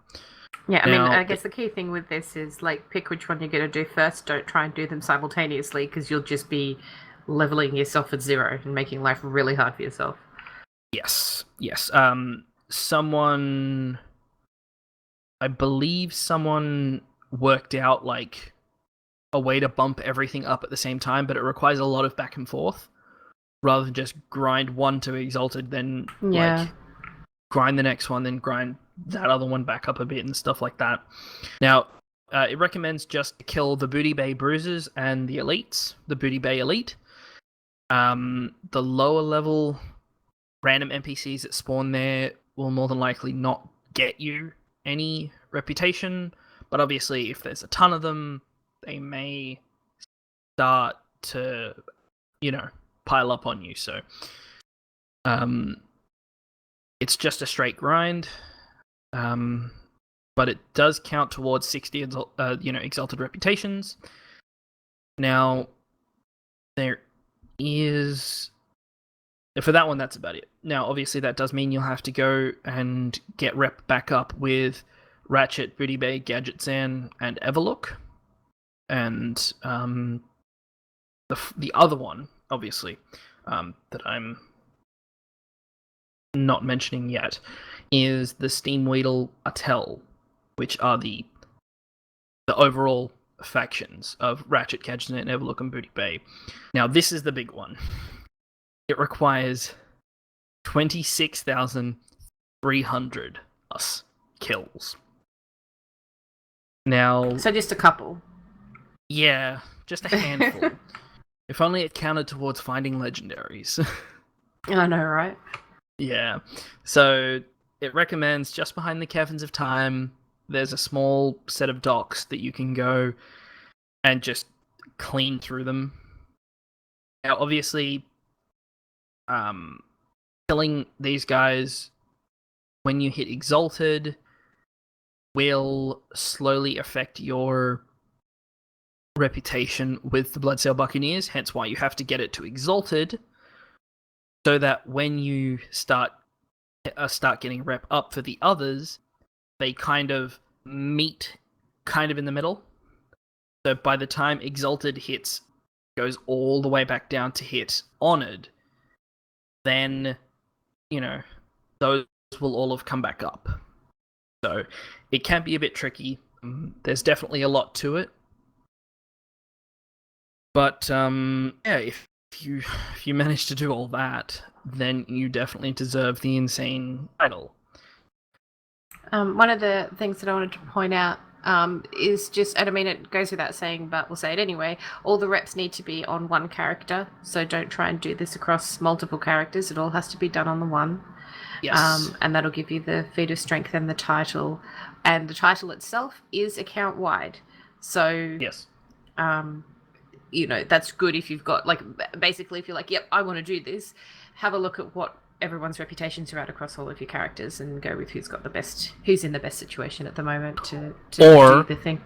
Speaker 1: Yeah, I guess the key thing with this is pick which one you're going to do first. Don't try and do them simultaneously because you'll just be leveling yourself at 0 and making life really hard for yourself.
Speaker 3: Yes. I believe someone worked out a way to bump everything up at the same time, but it requires a lot of back and forth rather than just grind one to Exalted, then grind the next one, then grind that other one back up a bit and stuff like that. Now, it recommends just to kill the Booty Bay Bruisers and the Elites, the Booty Bay Elite. The lower level random NPCs that spawn there will more than likely not get you any reputation, but obviously if there's a ton of them, they may start to, pile up on you. So, it's just a straight grind, but it does count towards 60, exalted reputations. Now, there is... For that one, that's about it. Now, obviously, that does mean you'll have to go and get rep back up with Ratchet, Booty Bay, Gadgetzan, and Everlook. And the other one, obviously, that I'm not mentioning yet, is the Steamweedle Attel, which are the overall factions of Ratchet, Kajnet, Everlook, and Booty Bay. Now, this is the big one. It requires 26,300 plus kills. Now,
Speaker 1: So just a couple.
Speaker 3: yeah, just a handful. If only it counted towards finding legendaries.
Speaker 1: I know, right?
Speaker 3: Yeah. So it recommends just behind the Caverns of Time, there's a small set of docks that you can go and just clean through them. Now, obviously, killing these guys when you hit Exalted will slowly affect your reputation with the Bloodsail Buccaneers, hence why you have to get it to Exalted, so that when you start getting rep up for the others, they kind of meet kind of in the middle. So by the time Exalted hits, goes all the way back down to hit Honored, then, those will all have come back up. So it can be a bit tricky. There's definitely a lot to it. But if you manage to do all that, then you definitely deserve the insane title.
Speaker 1: One of the things that I wanted to point out is just, and I mean, it goes without saying, but we'll say it anyway, all the reps need to be on one character, so don't try and do this across multiple characters. It all has to be done on the one.
Speaker 3: Yes.
Speaker 1: And that'll give you the feat of strength and the title. And the title itself is account-wide. So,
Speaker 3: yes.
Speaker 1: That's good if you've got, basically if you're like, yep, I want to do this, have a look at what everyone's reputations are at across all of your characters and go with who's in the best situation at the moment to do the thing.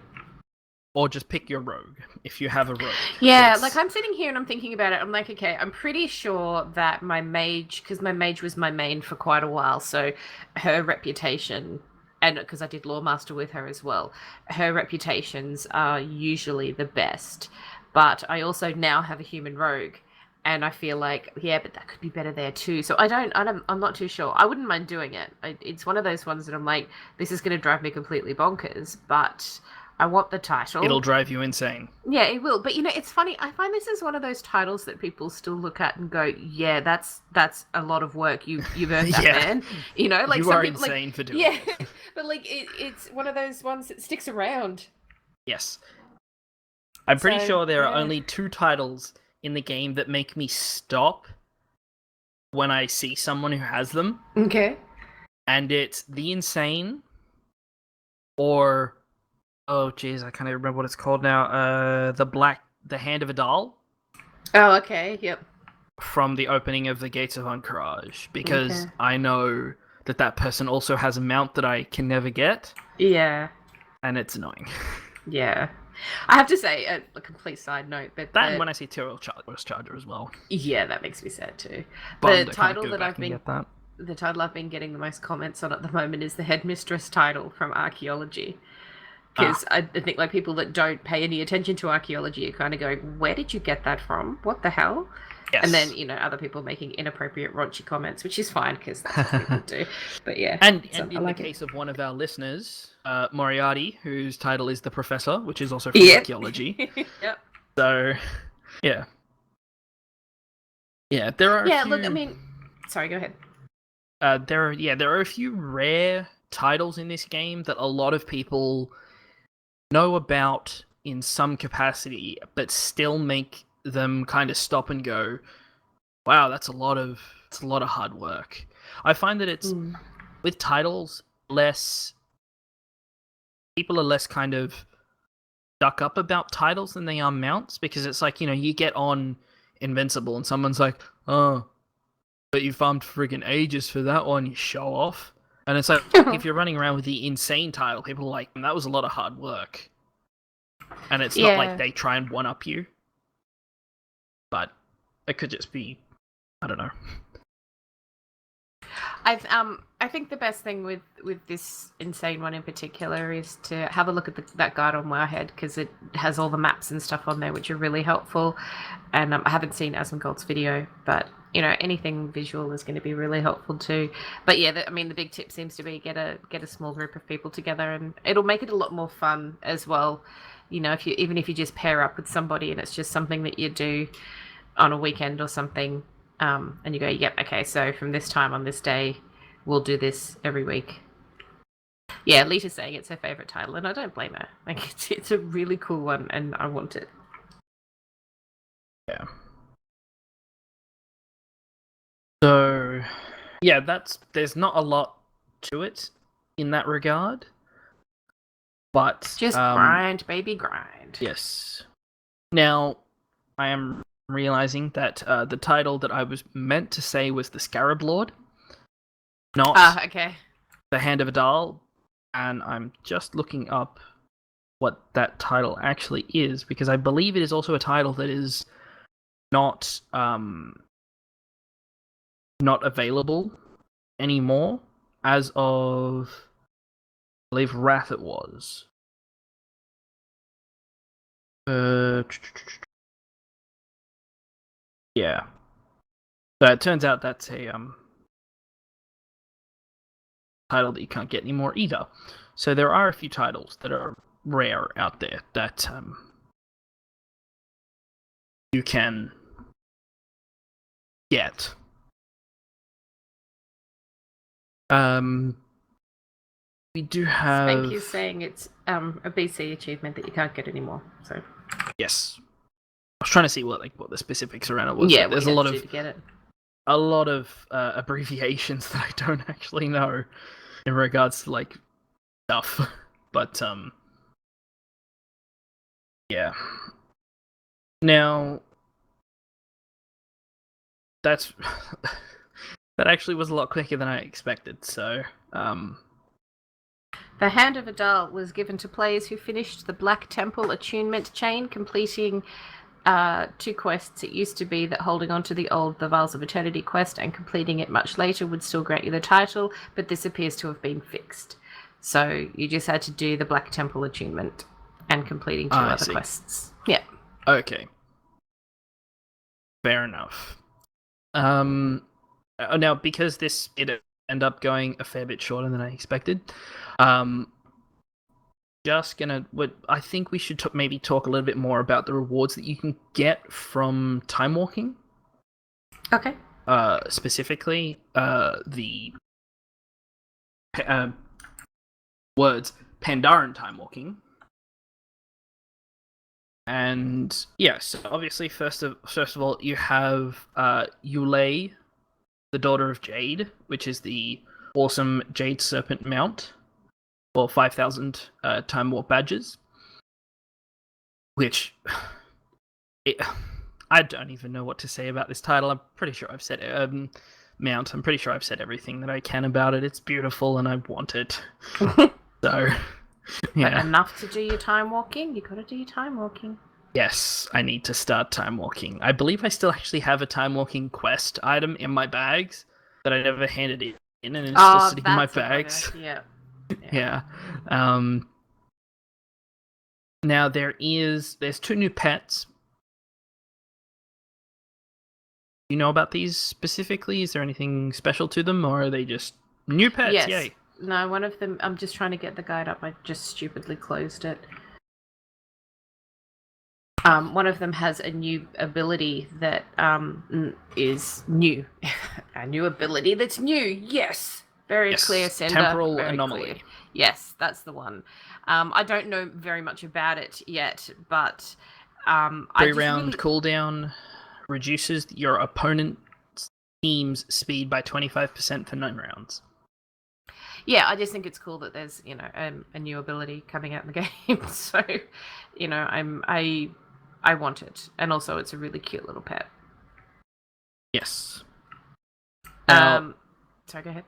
Speaker 3: Or just pick your rogue, if you have a rogue.
Speaker 1: Yeah, I'm sitting here and I'm thinking about it. I'm like, okay, I'm pretty sure that my mage, because my mage was my main for quite a while, so her reputation, and because I did Lawmaster with her as well, her reputations are usually the best. But I also now have a human rogue, and I feel like, yeah, but that could be better there too. So I'm not too sure. I wouldn't mind doing it. It's one of those ones that I'm like, this is going to drive me completely bonkers, but I want the title.
Speaker 3: It'll drive you insane.
Speaker 1: Yeah, it will. But it's funny. I find this is one of those titles that people still look at and go, "Yeah, that's a lot of work. You've earned that, man."
Speaker 3: You
Speaker 1: some
Speaker 3: are
Speaker 1: people,
Speaker 3: insane for doing
Speaker 1: it.
Speaker 3: it.
Speaker 1: But it's one of those ones that sticks around.
Speaker 3: Yes, I'm pretty sure there are
Speaker 1: yeah.
Speaker 3: only 2 titles in the game that make me stop when I see someone who has them.
Speaker 1: Okay.
Speaker 3: And it's the Insane, or oh jeez, I can't even remember what it's called now. The Hand of Adal.
Speaker 1: Oh, okay. Yep.
Speaker 3: From the opening of the Gates of Anchorage, because I know that person also has a mount that I can never get.
Speaker 1: Yeah.
Speaker 3: And it's annoying.
Speaker 1: Yeah. I have to say, a complete side note, but
Speaker 3: and when I see Tyrell Charger as well.
Speaker 1: Yeah, that makes me sad too.
Speaker 3: Bummed
Speaker 1: The title that I've been getting the most comments on at the moment is the Headmistress title from Archaeology. Because I think people that don't pay any attention to archaeology are kind of going, where did you get that from? What the hell? Yes. And then, other people making inappropriate raunchy comments, which is fine because that's what people do. But yeah.
Speaker 3: And in the case of one of our listeners, Moriarty, whose title is The Professor, which is also from archaeology.
Speaker 1: Yep.
Speaker 3: So, yeah. Yeah, there are
Speaker 1: sorry, go ahead.
Speaker 3: There are a few rare titles in this game that a lot of people know about in some capacity, but still make them kind of stop and go, wow, that's a lot of hard work. I find that it's with titles, people are less kind of stuck up about titles than they are mounts, because it's like, you get on Invincible and someone's like, oh, but you farmed friggin' ages for that one, you show off. And it's like, if you're running around with the insane title, people are like, that was a lot of hard work. And it's not like they try and one-up you. But it could just be, I don't know.
Speaker 1: I think the best thing with this insane one in particular is to have a look at that guide on Wowhead, because it has all the maps and stuff on there which are really helpful. And I haven't seen Asmongold's video, but anything visual is going to be really helpful too. But yeah, the big tip seems to be get a small group of people together, and it'll make it a lot more fun as well. If you just pair up with somebody and it's just something that you do on a weekend or something, and you go, yep, okay, so from this time on this day, we'll do this every week. Yeah, Lita's saying it's her favorite title, and I don't blame her. Like, it's a really cool one, and I want it.
Speaker 3: Yeah. So, yeah, there's not a lot to it in that regard, but
Speaker 1: just grind, baby, grind.
Speaker 3: Yes. Now, I am realizing that the title that I was meant to say was the Scarab Lord, not
Speaker 1: okay.
Speaker 3: the Hand of Adal, and I'm just looking up what that title actually is, because I believe it is also a title that is not available anymore as of, I believe, Wrath it was. Yeah. So it turns out that's a title that you can't get anymore either. So there are a few titles that are rare out there that you can get. We do have.
Speaker 1: Spank is saying it's a BC achievement that you can't get anymore. So
Speaker 3: yes, I was trying to see what the specifics around it was.
Speaker 1: Yeah,
Speaker 3: there's a lot of abbreviations that I don't actually know in regards to stuff, but yeah. Now that actually was a lot quicker than I expected. So
Speaker 1: the Hand of Adal was given to players who finished the Black Temple attunement chain, completing 2 quests. It used to be that holding on to the Vials of Eternity quest and completing it much later would still grant you the title, but this appears to have been fixed. So you just had to do the Black Temple attunement and completing 2 other quests. Yeah.
Speaker 3: Okay. Fair enough. Now, because it ended up going a fair bit shorter than I expected, I think we should maybe talk a little bit more about the rewards that you can get from time walking.
Speaker 1: Okay.
Speaker 3: Specifically, the words Pandaren time walking. And yes, obviously, first of all, you have Yulei, the Daughter of Jade, which is the awesome Jade Serpent mount, for 5,000 time warp badges. Which I don't even know what to say about this title. I'm pretty sure I've said mount. I'm pretty sure I've said everything that I can about it. It's beautiful, and I want it. So. Yeah.
Speaker 1: But enough to do your time walking? You gotta do your time walking.
Speaker 3: Yes, I need to start time walking. I believe I still actually have a time walking quest item in my bags that I never handed in, and it's still sitting in my bags.
Speaker 1: Yeah.
Speaker 3: Yeah. Now there's 2 new pets. Do you know about these specifically? Is there anything special to them, or are they just new pets?
Speaker 1: Yes.
Speaker 3: Yay.
Speaker 1: No, one of them, I'm just trying to get the guide up. I just stupidly closed it. One of them has a new ability that is new. A new ability that's new. Yes. Very clear, Sender.
Speaker 3: Temporal anomaly.
Speaker 1: Clear. Yes, that's the one. I don't know very much about it yet, but
Speaker 3: 3-round cooldown reduces your opponent's team's speed by 25% for 9 rounds.
Speaker 1: Yeah, I just think it's cool that there's a new ability coming out in the game. So, I want it, and also it's a really cute little pet.
Speaker 3: Yes. Now,
Speaker 1: sorry, go ahead.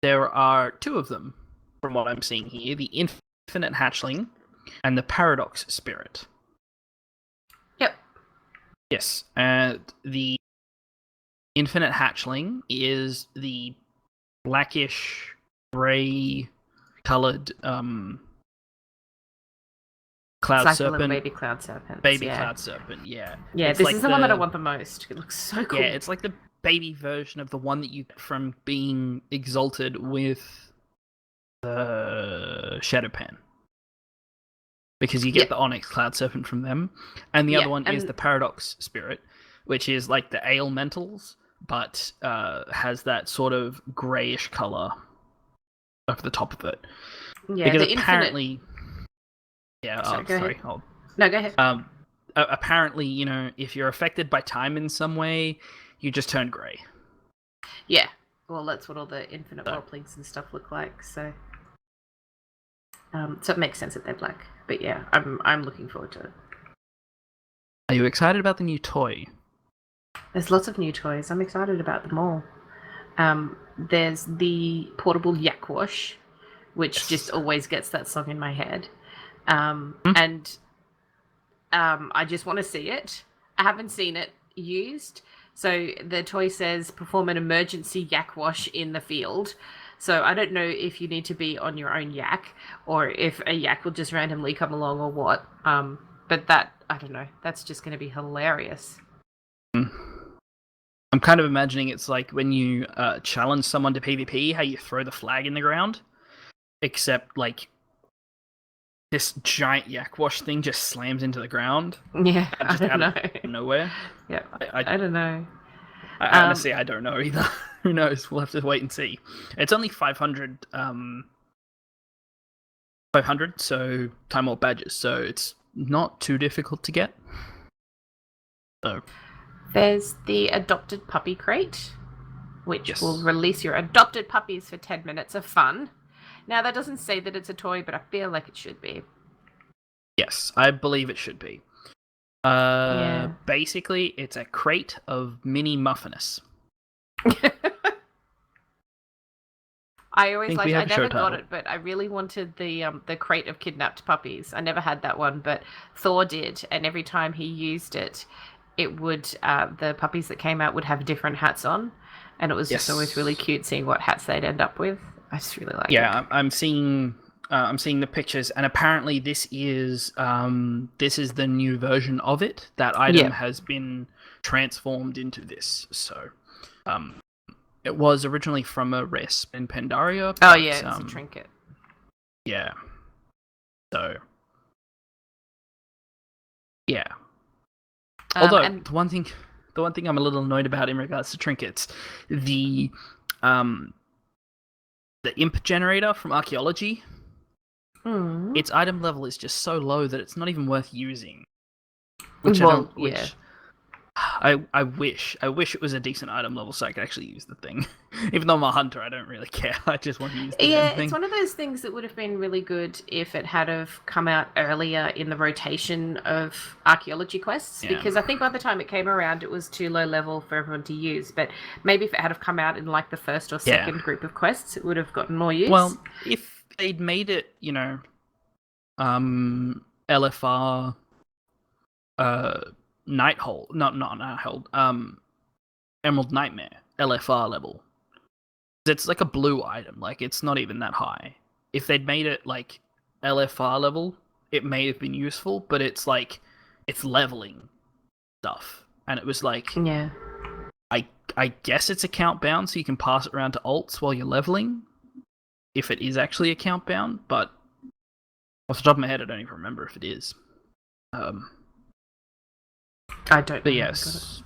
Speaker 3: There are 2 of them, from what I'm seeing here: the Infinite Hatchling and the Paradox Spirit.
Speaker 1: Yep.
Speaker 3: Yes, and the Infinite Hatchling is the blackish gray colored cloud
Speaker 1: like
Speaker 3: serpent.
Speaker 1: A little baby cloud serpent.
Speaker 3: Cloud serpent, yeah.
Speaker 1: Yeah, this is the one that I want the most. It looks so cool.
Speaker 3: Yeah, it's like baby version of the one that you get from being exalted with the Shadowpan. Because you get the Onyx Cloud Serpent from them. And the other one is the Paradox Spirit, which is like the Elementals, but has that sort of greyish colour over the top of it.
Speaker 1: Yeah,
Speaker 3: because
Speaker 1: the
Speaker 3: apparently... Yeah,
Speaker 1: sorry.
Speaker 3: No,
Speaker 1: go ahead.
Speaker 3: Apparently, you know, if you're affected by time in some way, you just turn grey.
Speaker 1: Yeah, well, that's what all the infinite world links and stuff look like. So it makes sense that they're black. But yeah, I'm looking forward to it.
Speaker 3: Are you excited about the new toy?
Speaker 1: There's lots of new toys. I'm excited about them all. There's the portable yak wash, which just always gets that song in my head. And I just want to see it. I haven't seen it used. So the toy says perform an emergency yak wash in the field. So I don't know if you need to be on your own yak or if a yak will just randomly come along or what. But that, I don't know. That's just going to be hilarious.
Speaker 3: I'm kind of imagining it's like when you challenge someone to PvP, how you throw the flag in the ground. Except, like, this giant yak wash thing just slams into the ground.
Speaker 1: Yeah,
Speaker 3: Just
Speaker 1: I don't know.
Speaker 3: Of nowhere.
Speaker 1: Yeah, I don't know.
Speaker 3: Honestly, I don't know either. Who knows? We'll have to wait and see. It's only 500, 500, so Time Warp badges, so it's not too difficult to get. So
Speaker 1: there's the adopted puppy crate, which will release your adopted puppies for 10 minutes of fun. Now, that doesn't say that it's a toy, but I feel like it should be.
Speaker 3: Yes, I believe it should be. Basically, it's a crate of mini muffiness.
Speaker 1: I never got it, but I really wanted the crate of kidnapped puppies. I never had that one, but Thor did, and every time he used it, it would the puppies that came out would have different hats on, and it was just always really cute seeing what hats they'd end up with. I just really like it.
Speaker 3: Yeah, I'm seeing the pictures, and apparently this is the new version of it. That item has been transformed into this. So, it was originally from a rare in Pandaria.
Speaker 1: Oh yeah, it's a trinket.
Speaker 3: Yeah. So. Yeah. Although the one thing I'm a little annoyed about in regards to trinkets, the imp generator from archaeology, its item level is just so low that it's not even worth using. I wish it was a decent item level so I could actually use the thing. Even though I'm a hunter, I don't really care. I just want to use the thing.
Speaker 1: Yeah, it's one of those things that would have been really good if it had have come out earlier in the rotation of archaeology quests. Yeah. Because I think by the time it came around, it was too low level for everyone to use. But maybe if it had have come out in like the first or second group of quests, it would have gotten more use.
Speaker 3: Well, if they'd made it, you know, LFR, Nighthold, not Nighthold, Emerald Nightmare, LFR level. It's like a blue item, like it's not even that high. If they'd made it like LFR level, it may have been useful, but it's like, it's leveling stuff. And it was like, I guess it's account bound, so you can pass it around to alts while you're leveling, if it is actually account bound, but off the top of my head, I don't even remember if it is.
Speaker 1: I don't know.
Speaker 3: But yes.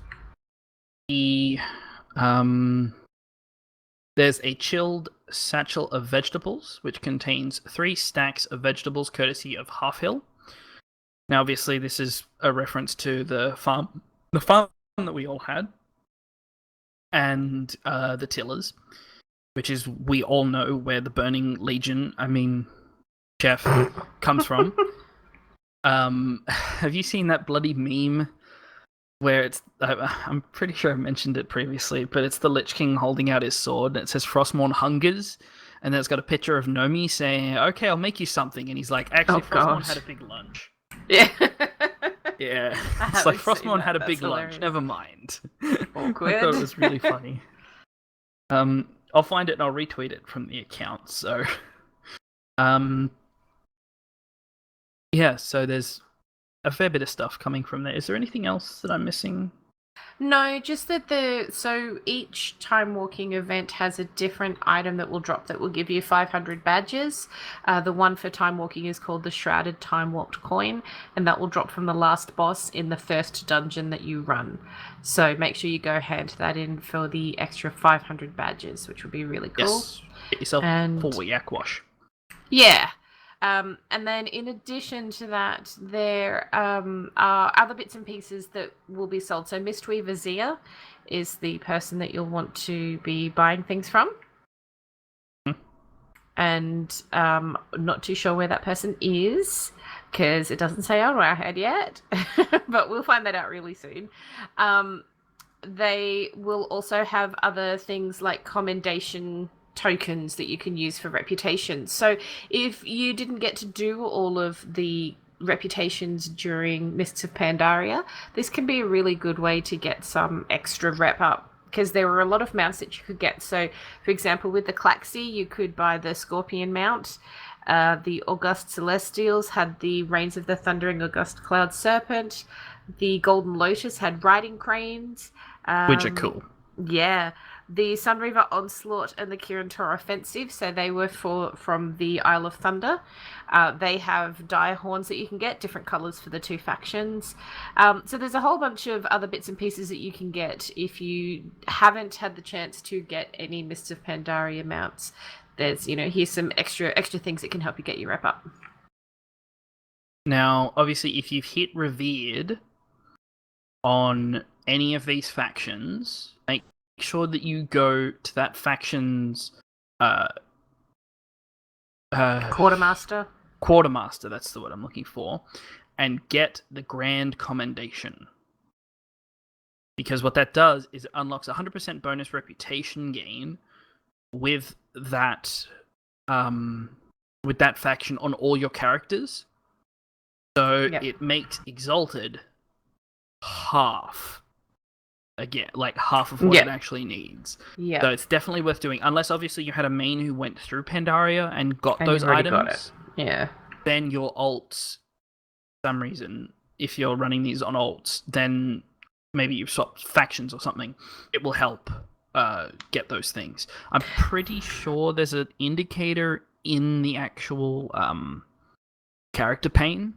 Speaker 3: There's a chilled satchel of vegetables, which contains 3 stacks of vegetables courtesy of Half Hill. Now, obviously, this is a reference to the farm that we all had, and the Tillers, which is, we all know where the Burning Legion, Chef, comes from. Have you seen that bloody meme where it's, I'm pretty sure I mentioned it previously, but it's the Lich King holding out his sword, and it says Frostmourne hungers, and then it's got a picture of Nomi saying, okay, I'll make you something, and he's like, actually, Frostmourne had a big lunch.
Speaker 1: Yeah.
Speaker 3: Yeah. It's like, Frostmourne had a big lunch, never mind.
Speaker 1: Awkward.
Speaker 3: I thought it was really funny. I'll find it and I'll retweet it from the account, so... Yeah, so there's a fair bit of stuff coming from there. Is there anything else that I'm missing?
Speaker 1: No, just that so each time walking event has a different item that will drop that will give you 500 badges. The one for time walking is called the Shrouded Time Walked Coin, and that will drop from the last boss in the first dungeon that you run. So make sure you go hand that in for the extra 500 badges, which would be really cool.
Speaker 3: Yes. Get yourself
Speaker 1: And
Speaker 3: full yak wash.
Speaker 1: yeah. And then in addition to that, there are other bits and pieces that will be sold. So Mistweaver Zia is the person that you'll want to be buying things from. And not too sure where that person is because it doesn't say on our head yet, but we'll find that out really soon. They will also have other things like commendation tokens that you can use for reputations. So if you didn't get to do all of the reputations during Mists of Pandaria, this can be a really good way to get some extra rep up because there were a lot of mounts that you could get. So, for example, with the Klaxi, you could buy the Scorpion mount. The August Celestials had the Reins of the Thundering August Cloud Serpent. The Golden Lotus had riding cranes.
Speaker 3: Which are cool.
Speaker 1: Yeah. The Sunreaver Onslaught and the Kirin Offensive, so they were from the Isle of Thunder. They have dire horns that you can get, different colours for the two factions. So there's a whole bunch of other bits and pieces that you can get if you haven't had the chance to get any Mists of Pandaria mounts. There's, here's some extra things that can help you get your rep up.
Speaker 3: Now, obviously, if you've hit Revered on any of these factions, make sure that you go to that faction's
Speaker 1: Quartermaster,
Speaker 3: that's the word I'm looking for, and get the Grand Commendation. Because what that does is it unlocks 100% bonus reputation gain with that faction on all your characters. So it makes Exalted half. Again, like half of what it actually needs. Yeah. So it's definitely worth doing. Unless obviously you had a main who went through Pandaria and got those items.
Speaker 1: Got it. Yeah.
Speaker 3: Then your alts, for some reason, if you're running these on alts, then maybe you've swapped factions or something. It will help get those things. I'm pretty sure there's an indicator in the actual character pane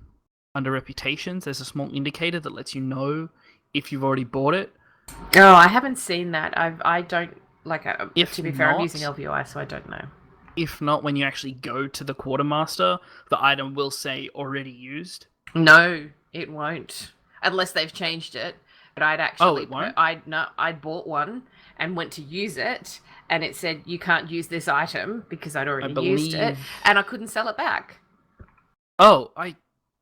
Speaker 3: under reputations. There's a small indicator that lets you know if you've already bought it.
Speaker 1: Oh, I haven't seen that. I don't like. To be fair, I'm using LVI, so I don't know.
Speaker 3: If not, when you actually go to the Quartermaster, the item will say already used.
Speaker 1: No, it won't, unless they've changed it. But I'd actually,
Speaker 3: it won't?
Speaker 1: I bought one and went to use it, and it said you can't use this item because I'd already used it, and I couldn't sell it back.
Speaker 3: Oh, I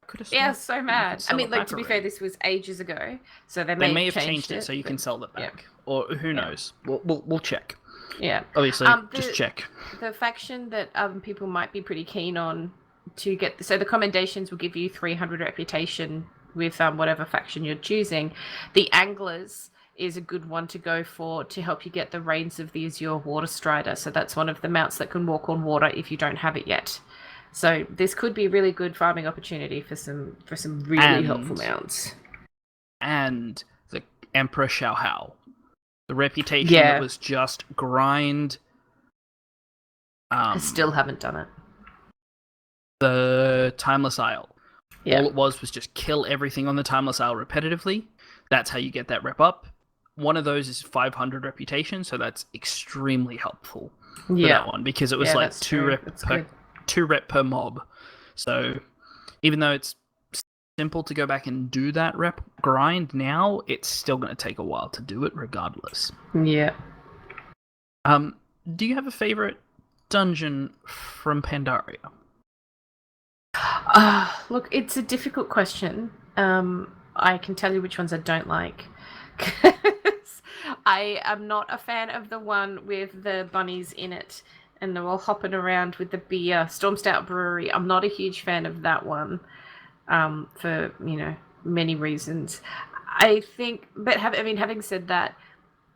Speaker 3: could have.
Speaker 1: Yeah, so mad. I mean, like, to be fair, this was ages ago, so they may have changed it
Speaker 3: so you can sell it back, or who knows? We'll check.
Speaker 1: Yeah,
Speaker 3: obviously, just check.
Speaker 1: The faction that people might be pretty keen on to get, so the commendations will give you 300 reputation with whatever faction you're choosing. The Anglers is a good one to go for to help you get the Reins of the Azure Water Strider. So that's one of the mounts that can walk on water if you don't have it yet. So this could be a really good farming opportunity for some really helpful mounts.
Speaker 3: And the Emperor Shao Hao. The reputation that was just grind.
Speaker 1: I still haven't done it.
Speaker 3: The Timeless Isle. Yeah. All it was just kill everything on the Timeless Isle repetitively. That's how you get that rep up. One of those is 500 reputation, so that's extremely helpful for that one because it was like 2 rep per mob. So even though it's simple to go back and do that rep grind now, it's still going to take a while to do it regardless.
Speaker 1: Yeah.
Speaker 3: Do you have a favorite dungeon from Pandaria?
Speaker 1: Look, it's a difficult question. I can tell you which ones I don't like. I am not a fan of the one with the bunnies in it and they're all hopping around with the beer. Storm Stout Brewery. I'm not a huge fan of that one for, many reasons. I think, but having said that,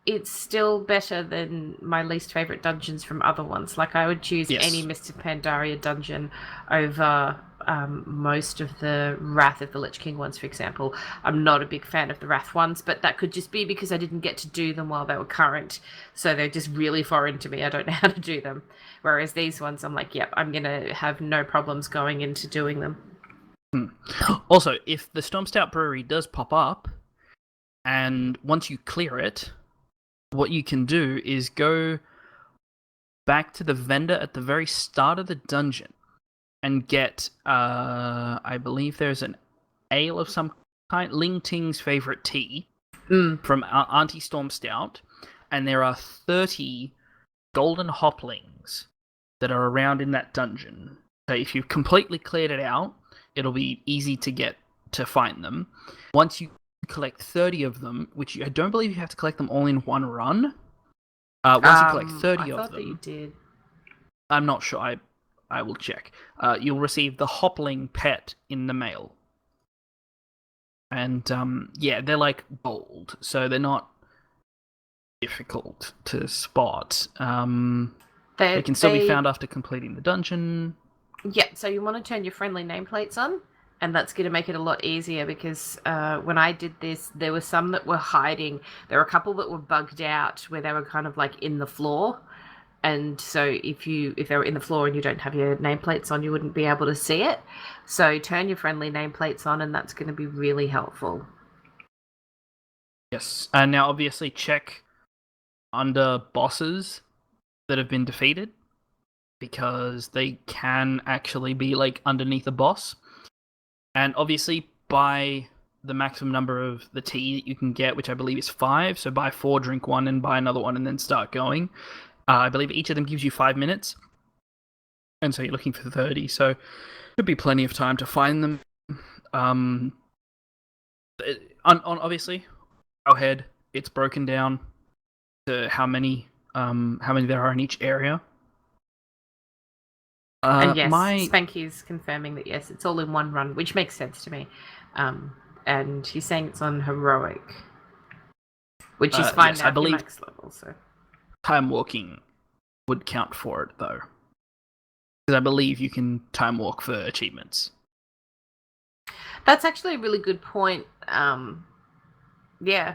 Speaker 1: it's still better than my least favorite dungeons from other ones. Like, I would choose
Speaker 3: Yes.
Speaker 1: any Mists of Pandaria dungeon over most of the Wrath of the Lich King ones, for example. I'm not a big fan of the Wrath ones, but that could just be because I didn't get to do them while they were current. So they're just really foreign to me. I don't know how to do them. Whereas these ones, I'm like, yep, I'm going to have no problems going into doing them.
Speaker 3: Also, if the Stormstout Brewery does pop up, and once you clear it, what you can do is go back to the vendor at the very start of the dungeon and get, I believe there's an ale of some kind, Ling Ting's favorite tea from Auntie Stormstout, and there are 30 golden hoplings that are around in that dungeon. So if you've completely cleared it out, it'll be easy to find them. Once you collect 30 of them, which I don't believe you have to collect them all in one run. Once you collect 30 of them,
Speaker 1: that you did.
Speaker 3: I'm not sure. I will check. You'll receive the hopling pet in the mail, and they're like gold, so they're not difficult to spot. They can still be found after completing the dungeon.
Speaker 1: Yeah, so you want to turn your friendly nameplates on, and that's going to make it a lot easier because when I did this, there were some that were hiding. There were a couple that were bugged out where they were kind of like in the floor. And so if they were in the floor and you don't have your nameplates on, you wouldn't be able to see it. So turn your friendly nameplates on, and that's going to be really helpful.
Speaker 3: Yes, and now obviously check under bosses that have been defeated, because they can actually be like underneath a boss. And obviously buy the maximum number of the tea that you can get, which I believe is 5. So buy 4, drink 1, and buy another one, and then start going. I believe each of them gives you 5 minutes, and so you're looking for 30. So there'd be plenty of time to find them. Obviously, Arrowhead, it's broken down to how many there are in each area.
Speaker 1: And yes, Spanky's confirming that yes, it's all in one run, which makes sense to me. And he's saying it's on heroic, which is fine now. I believe max level. So
Speaker 3: time walking would count for it though, because I believe you can time walk for achievements.
Speaker 1: That's actually a really good point. Yeah,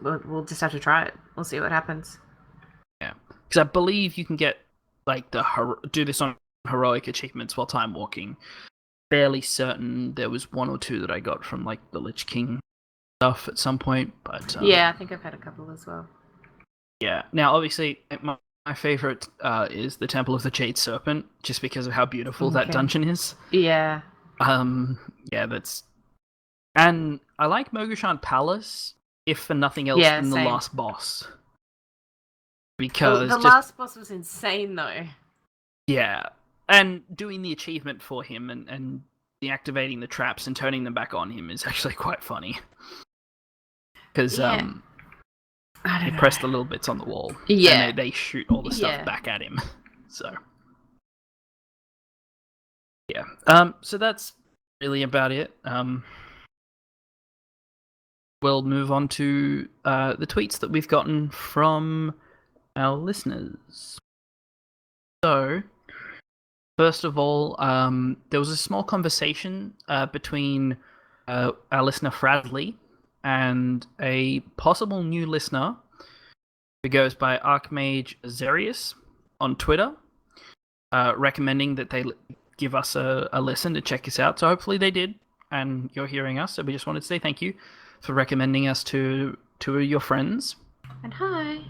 Speaker 1: we'll just have to try it. We'll see what happens.
Speaker 3: Yeah, because I believe you can get like do this on heroic achievements while time walking. Fairly certain there was 1 or 2 that I got from like the Lich King stuff at some point, but
Speaker 1: yeah, I think I've had a couple as well.
Speaker 3: Yeah. Now, obviously, my favorite is the Temple of the Jade Serpent, just because of how beautiful that dungeon is.
Speaker 1: Yeah.
Speaker 3: Yeah, that's. And I like Mogushan Palace, if for nothing else than the last boss. Because
Speaker 1: the last boss was insane, though.
Speaker 3: Yeah, and doing the achievement for him and deactivating the traps and turning them back on him is actually quite funny. Because he pressed the little bits on the wall, and they shoot all the stuff back at him. So yeah, so that's really about it. We'll move on to the tweets that we've gotten from our listeners. So, first of all, there was a small conversation between our listener Fradley and a possible new listener who goes by Archmage Azarius on Twitter, recommending that they give us a listen to check us out. So hopefully they did, and you're hearing us. So we just wanted to say thank you for recommending us to your friends.
Speaker 1: And hi.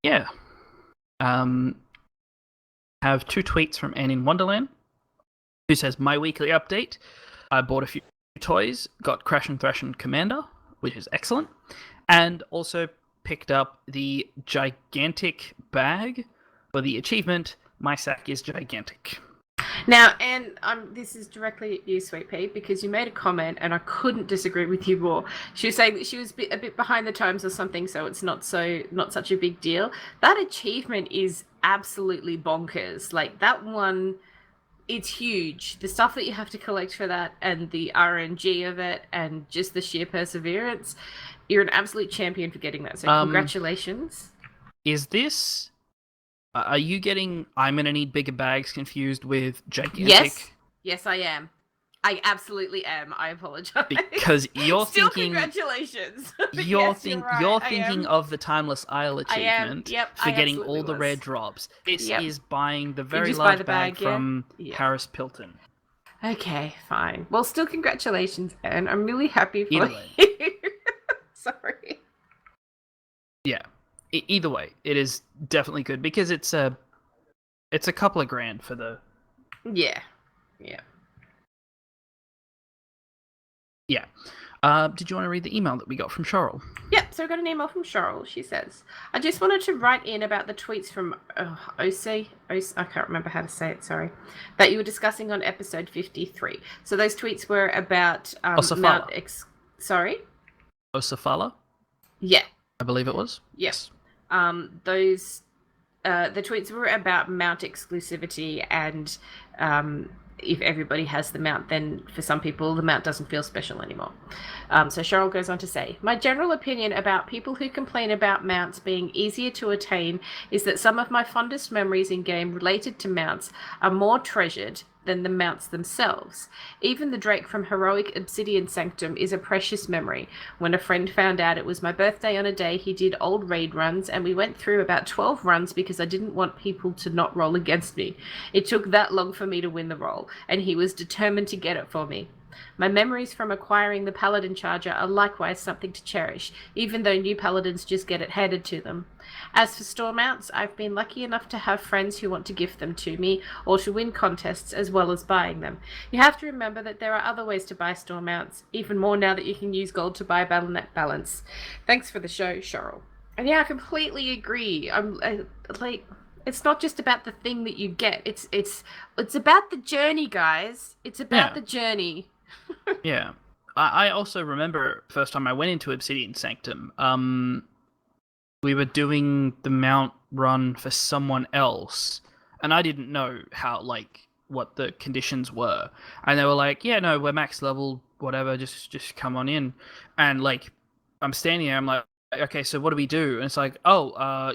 Speaker 3: Yeah. Have 2 tweets from Anne in Wonderland, who says, "My weekly update. I bought a few toys, got Crash and Thrash and Commander, which is excellent, and also picked up the gigantic bag for the achievement, My Sack is Gigantic."
Speaker 1: Now, and this is directly at you, Sweet Pea, because you made a comment, and I couldn't disagree with you more. She was saying that she was a bit behind the times or something, so it's not such a big deal. That achievement is absolutely bonkers. Like, that one, it's huge. The stuff that you have to collect for that, and the RNG of it, and just the sheer perseverance, You're an absolute champion for getting that, so congratulations.
Speaker 3: Is this... Are you getting I'm gonna need bigger bags confused with gigantic?
Speaker 1: Yes. Yes, I am. I absolutely am. I apologize.
Speaker 3: Because you're
Speaker 1: Still,
Speaker 3: thinking...
Speaker 1: congratulations.
Speaker 3: You're
Speaker 1: Yes, you're
Speaker 3: thinking
Speaker 1: right.
Speaker 3: of the Timeless Isle
Speaker 1: I am.
Speaker 3: achievement
Speaker 1: Yep,
Speaker 3: for
Speaker 1: I
Speaker 3: getting all
Speaker 1: absolutely
Speaker 3: the rare
Speaker 1: was.
Speaker 3: drops. This
Speaker 1: Yep.
Speaker 3: is buying the very
Speaker 1: just buy
Speaker 3: large
Speaker 1: the
Speaker 3: bag
Speaker 1: bag, yeah?
Speaker 3: from
Speaker 1: Yeah.
Speaker 3: Paris Pilton.
Speaker 1: Okay, fine. Well, still congratulations, Anne. I'm really happy for
Speaker 3: Either way.
Speaker 1: you. Sorry.
Speaker 3: Yeah. Either way, it is definitely good because it's a couple of grand for the...
Speaker 1: Yeah. Yeah.
Speaker 3: Yeah. Did you want to read the email that we got from Cheryl?
Speaker 1: Yep, so I got an email from Cheryl. She says, I just wanted to write in about the tweets from OC, I can't remember how to say it, sorry, that you were discussing on episode 53. So those tweets were about
Speaker 3: Osafala.
Speaker 1: Sorry?
Speaker 3: Osafala?
Speaker 1: Yeah.
Speaker 3: I believe it was.
Speaker 1: Yes. Those... the tweets were about mount exclusivity and if everybody has the mount, then for some people the mount doesn't feel special anymore. So Cheryl goes on to say, my general opinion about people who complain about mounts being easier to attain is that some of my fondest memories in game related to mounts are more treasured than the mounts themselves. Even the Drake from Heroic Obsidian Sanctum is a precious memory. When a friend found out it was my birthday on a day, he did old raid runs, and we went through about 12 runs because I didn't want people to not roll against me. It took that long for me to win the roll, and he was determined to get it for me. My memories from acquiring the Paladin Charger are likewise something to cherish, even though new Paladins just get it handed to them. As for store mounts, I've been lucky enough to have friends who want to gift them to me, or to win contests as well as buying them. You have to remember that there are other ways to buy store mounts, even more now that you can use gold to buy Battle.net balance. Thanks for the show, Cheryl. And yeah, I completely agree. It's not just about the thing that you get. It's about the journey, guys. It's about the journey.
Speaker 3: Yeah. I also remember first time I went into Obsidian Sanctum, we were doing the mount run for someone else, and I didn't know what the conditions were. And they were like, yeah, no, we're max level, whatever, just come on in. And I'm standing there, I'm like, okay, so what do we do? And it's like,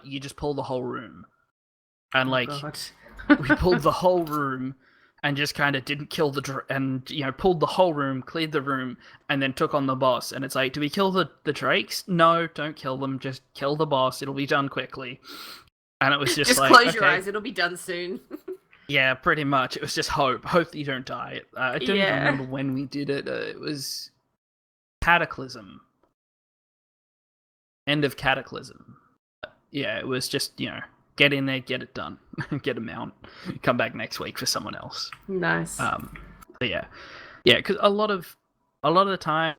Speaker 3: you just pull the whole room. And we pulled the whole room and just kind of didn't kill pulled the whole room, cleared the room, and then took on the boss. And it's like, do we kill the drakes? No, don't kill them. Just kill the boss. It'll be done quickly. And it was just
Speaker 1: close your eyes. It'll be done soon.
Speaker 3: Yeah, pretty much. It was just hope. Hope that you don't die. I don't even remember when we did it. It was Cataclysm. End of Cataclysm. Yeah, it was just, get in there, get it done, get a mount, come back next week for someone else.
Speaker 1: Nice.
Speaker 3: But yeah, because a lot of the time,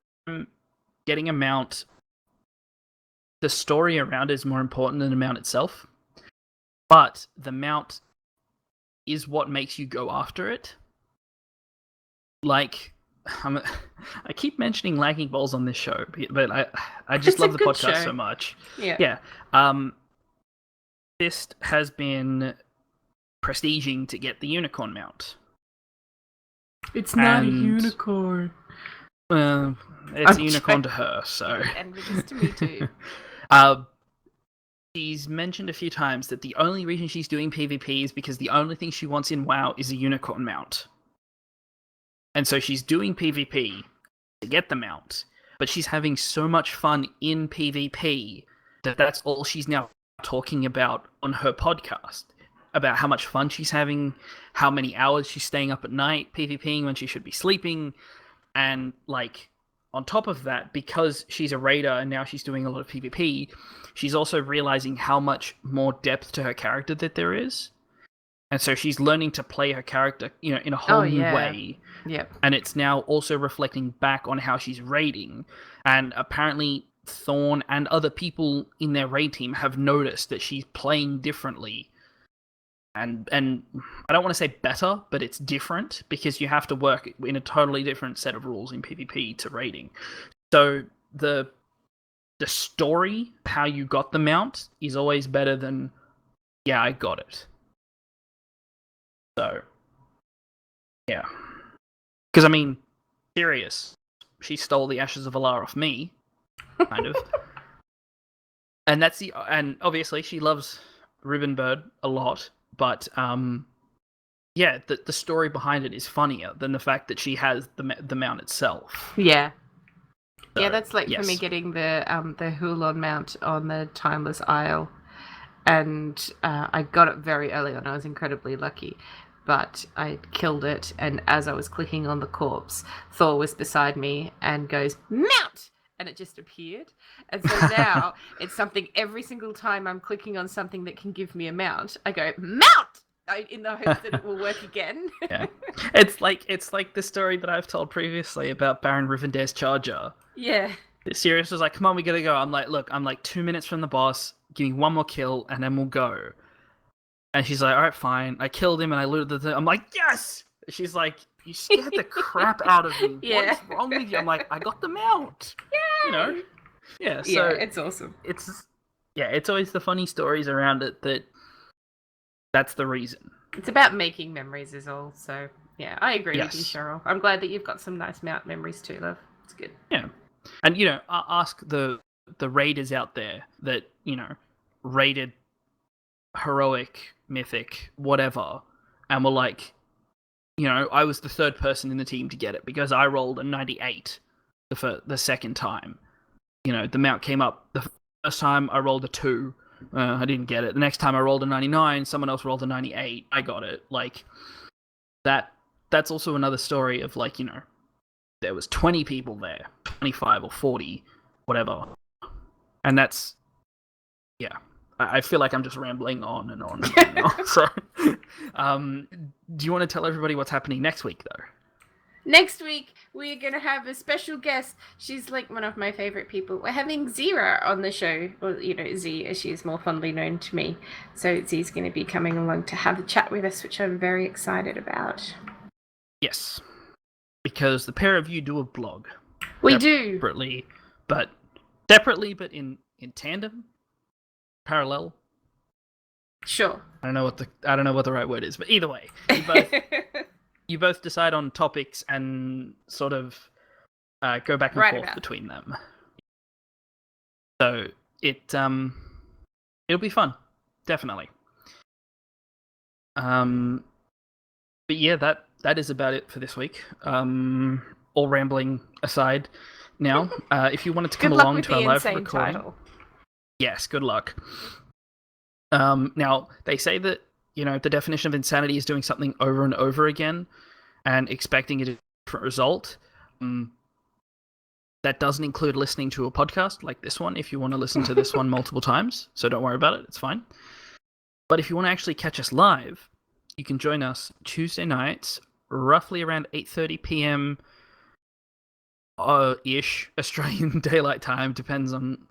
Speaker 3: getting a mount, the story around it is more important than the mount itself. But the mount is what makes you go after it. I keep mentioning lagging balls on this show, but I just love the podcast so much.
Speaker 1: Yeah.
Speaker 3: This has been prestiging to get the unicorn mount.
Speaker 1: It's not a unicorn.
Speaker 3: Well, it's a unicorn to her, so.
Speaker 1: And it is to me too.
Speaker 3: She's mentioned a few times that the only reason she's doing PvP is because the only thing she wants in WoW is a unicorn mount. And so she's doing PvP to get the mount, but she's having so much fun in PvP that that's all she's now talking about on her podcast, about how much fun she's having, how many hours she's staying up at night PvPing when she should be sleeping, and on top of that, because she's a raider and now she's doing a lot of PvP, she's also realizing how much more depth to her character that there is, and so she's learning to play her character, in a whole new way.
Speaker 1: Yep.
Speaker 3: And it's now also reflecting back on how she's raiding, and apparently Thorn and other people in their raid team have noticed that she's playing differently. And I don't want to say better, but it's different because you have to work in a totally different set of rules in PvP to raiding. So the story, how you got the mount, is always better than, yeah, I got it. So, yeah. Because, serious. She stole the Ashes of Alar off me. kind of. And and obviously she loves Ribbonbird a lot, but yeah, the story behind it is funnier than the fact that she has the mount itself.
Speaker 1: Yeah.
Speaker 3: So,
Speaker 1: Yeah, that's like for me
Speaker 3: yes.
Speaker 1: getting the Hulon mount on the Timeless Isle, and I got it very early on. I was incredibly lucky, but I killed it, and as I was clicking on the corpse, Thor was beside me and goes, "Mount!" And it just appeared. And so now it's something every single time I'm clicking on something that can give me a mount, I go, "Mount!" In the hope that it will work again.
Speaker 3: Yeah. It's like the story that I've told previously about Baron Rivendare's charger.
Speaker 1: Yeah.
Speaker 3: Sirius was like, "Come on, we gotta go." I'm like, "Look, I'm like 2 minutes from the boss. Give me one more kill, and then we'll go." And she's like, "All right, fine." I killed him, and I looted the thing. I'm like, "Yes!" She's like, "You scared the crap out of me.
Speaker 1: Yeah.
Speaker 3: What is wrong with you?" I'm like, "I got the mount."
Speaker 1: Yay!
Speaker 3: You know? Yeah.
Speaker 1: Yeah,
Speaker 3: So
Speaker 1: it's awesome.
Speaker 3: it's always the funny stories around it that's the reason.
Speaker 1: It's about making memories is all. So yeah, I agree with you,
Speaker 3: Yes.
Speaker 1: Cheryl. I'm glad that you've got some nice mount memories too, love. It's good.
Speaker 3: Yeah. And ask the raiders out there that raided heroic, mythic, whatever, and were like, I was the third person in the team to get it because I rolled a 98 the second time. The mount came up the first time. I rolled a 2. I didn't get it. The next time I rolled a 99. Someone else rolled a 98. I got it. Like that. That's also another story of like there was 20 people there, 25 or 40, whatever, and that's I feel like I'm just rambling on and on. And on. So, do you want to tell everybody what's happening next week, though?
Speaker 1: Next week, we're going to have a special guest. She's like one of my favorite people. We're having Zira on the show, or, Z, as she is more fondly known to me. So Z's going to be coming along to have a chat with us, which I'm very excited about.
Speaker 3: Yes, because the pair of you do a blog.
Speaker 1: We do.
Speaker 3: Separately, but in tandem, parallel.
Speaker 1: Sure.
Speaker 3: I don't know what the right word is, but either way, you both decide on topics and sort of go back and forth between them. So it'll be fun, definitely. But yeah, that is about it for this week. All rambling aside, now if you wanted to come along to our live recording, title. Yes, good luck. Now they say that the definition of insanity is doing something over and over again and expecting a different result. That doesn't include listening to a podcast like this one if you want to listen to this one multiple times, so don't worry about it, it's fine. But if you want to actually catch us live, you can join us Tuesday nights, roughly around 8:30 p.m. Ish Australian Daylight Time, depends on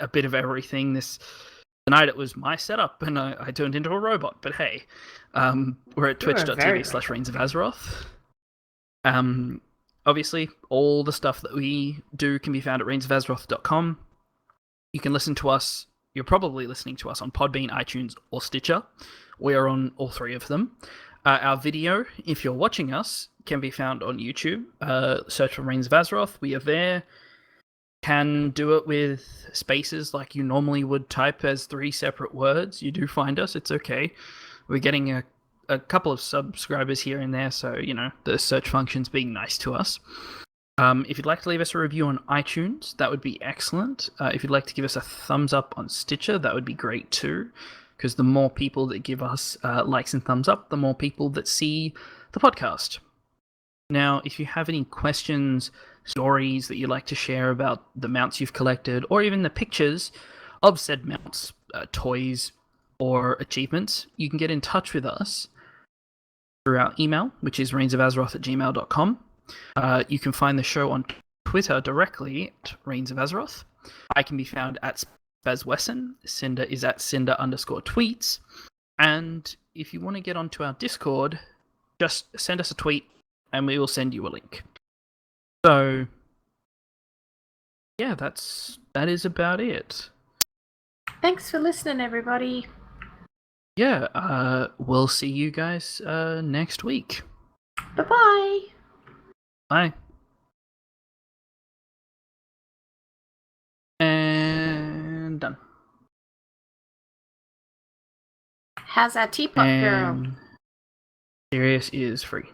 Speaker 3: a bit of everything. Tonight it was my setup, and I turned into a robot. But hey, we're at twitch.tv/Reins of Azeroth. Obviously, all the stuff that we do can be found at reinsofAzeroth.com. You can listen to us. You're probably listening to us on Podbean, iTunes, or Stitcher. We are on all three of them. Our video, if you're watching us, can be found on YouTube. Search for Reins of Azeroth. We are there. Can do it with spaces like you normally would type as 3 separate words. You do find us. It's okay. We're getting a couple of subscribers here and there, so the search function's being nice to us. If you'd like to leave us a review on iTunes, that would be excellent. If you'd like to give us a thumbs up on Stitcher, that would be great too, because the more people that give us likes and thumbs up, the more people that see the podcast. Now, if you have any questions, stories that you'd like to share about the mounts you've collected, or even the pictures of said mounts, toys, or achievements, you can get in touch with us through our email, which is reinsofAzeroth@gmail.com. You can find the show on Twitter directly at Reins of Azeroth. I can be found at SpazWesson. Cinder is at Cinder_tweets. And if you want to get onto our Discord, just send us a tweet and we will send you a link. So, yeah, that is about it.
Speaker 1: Thanks for listening, everybody.
Speaker 3: Yeah, we'll see you guys next week.
Speaker 1: Bye-bye.
Speaker 3: Bye. done.
Speaker 1: How's our teapot girl?
Speaker 3: And Sirius is free.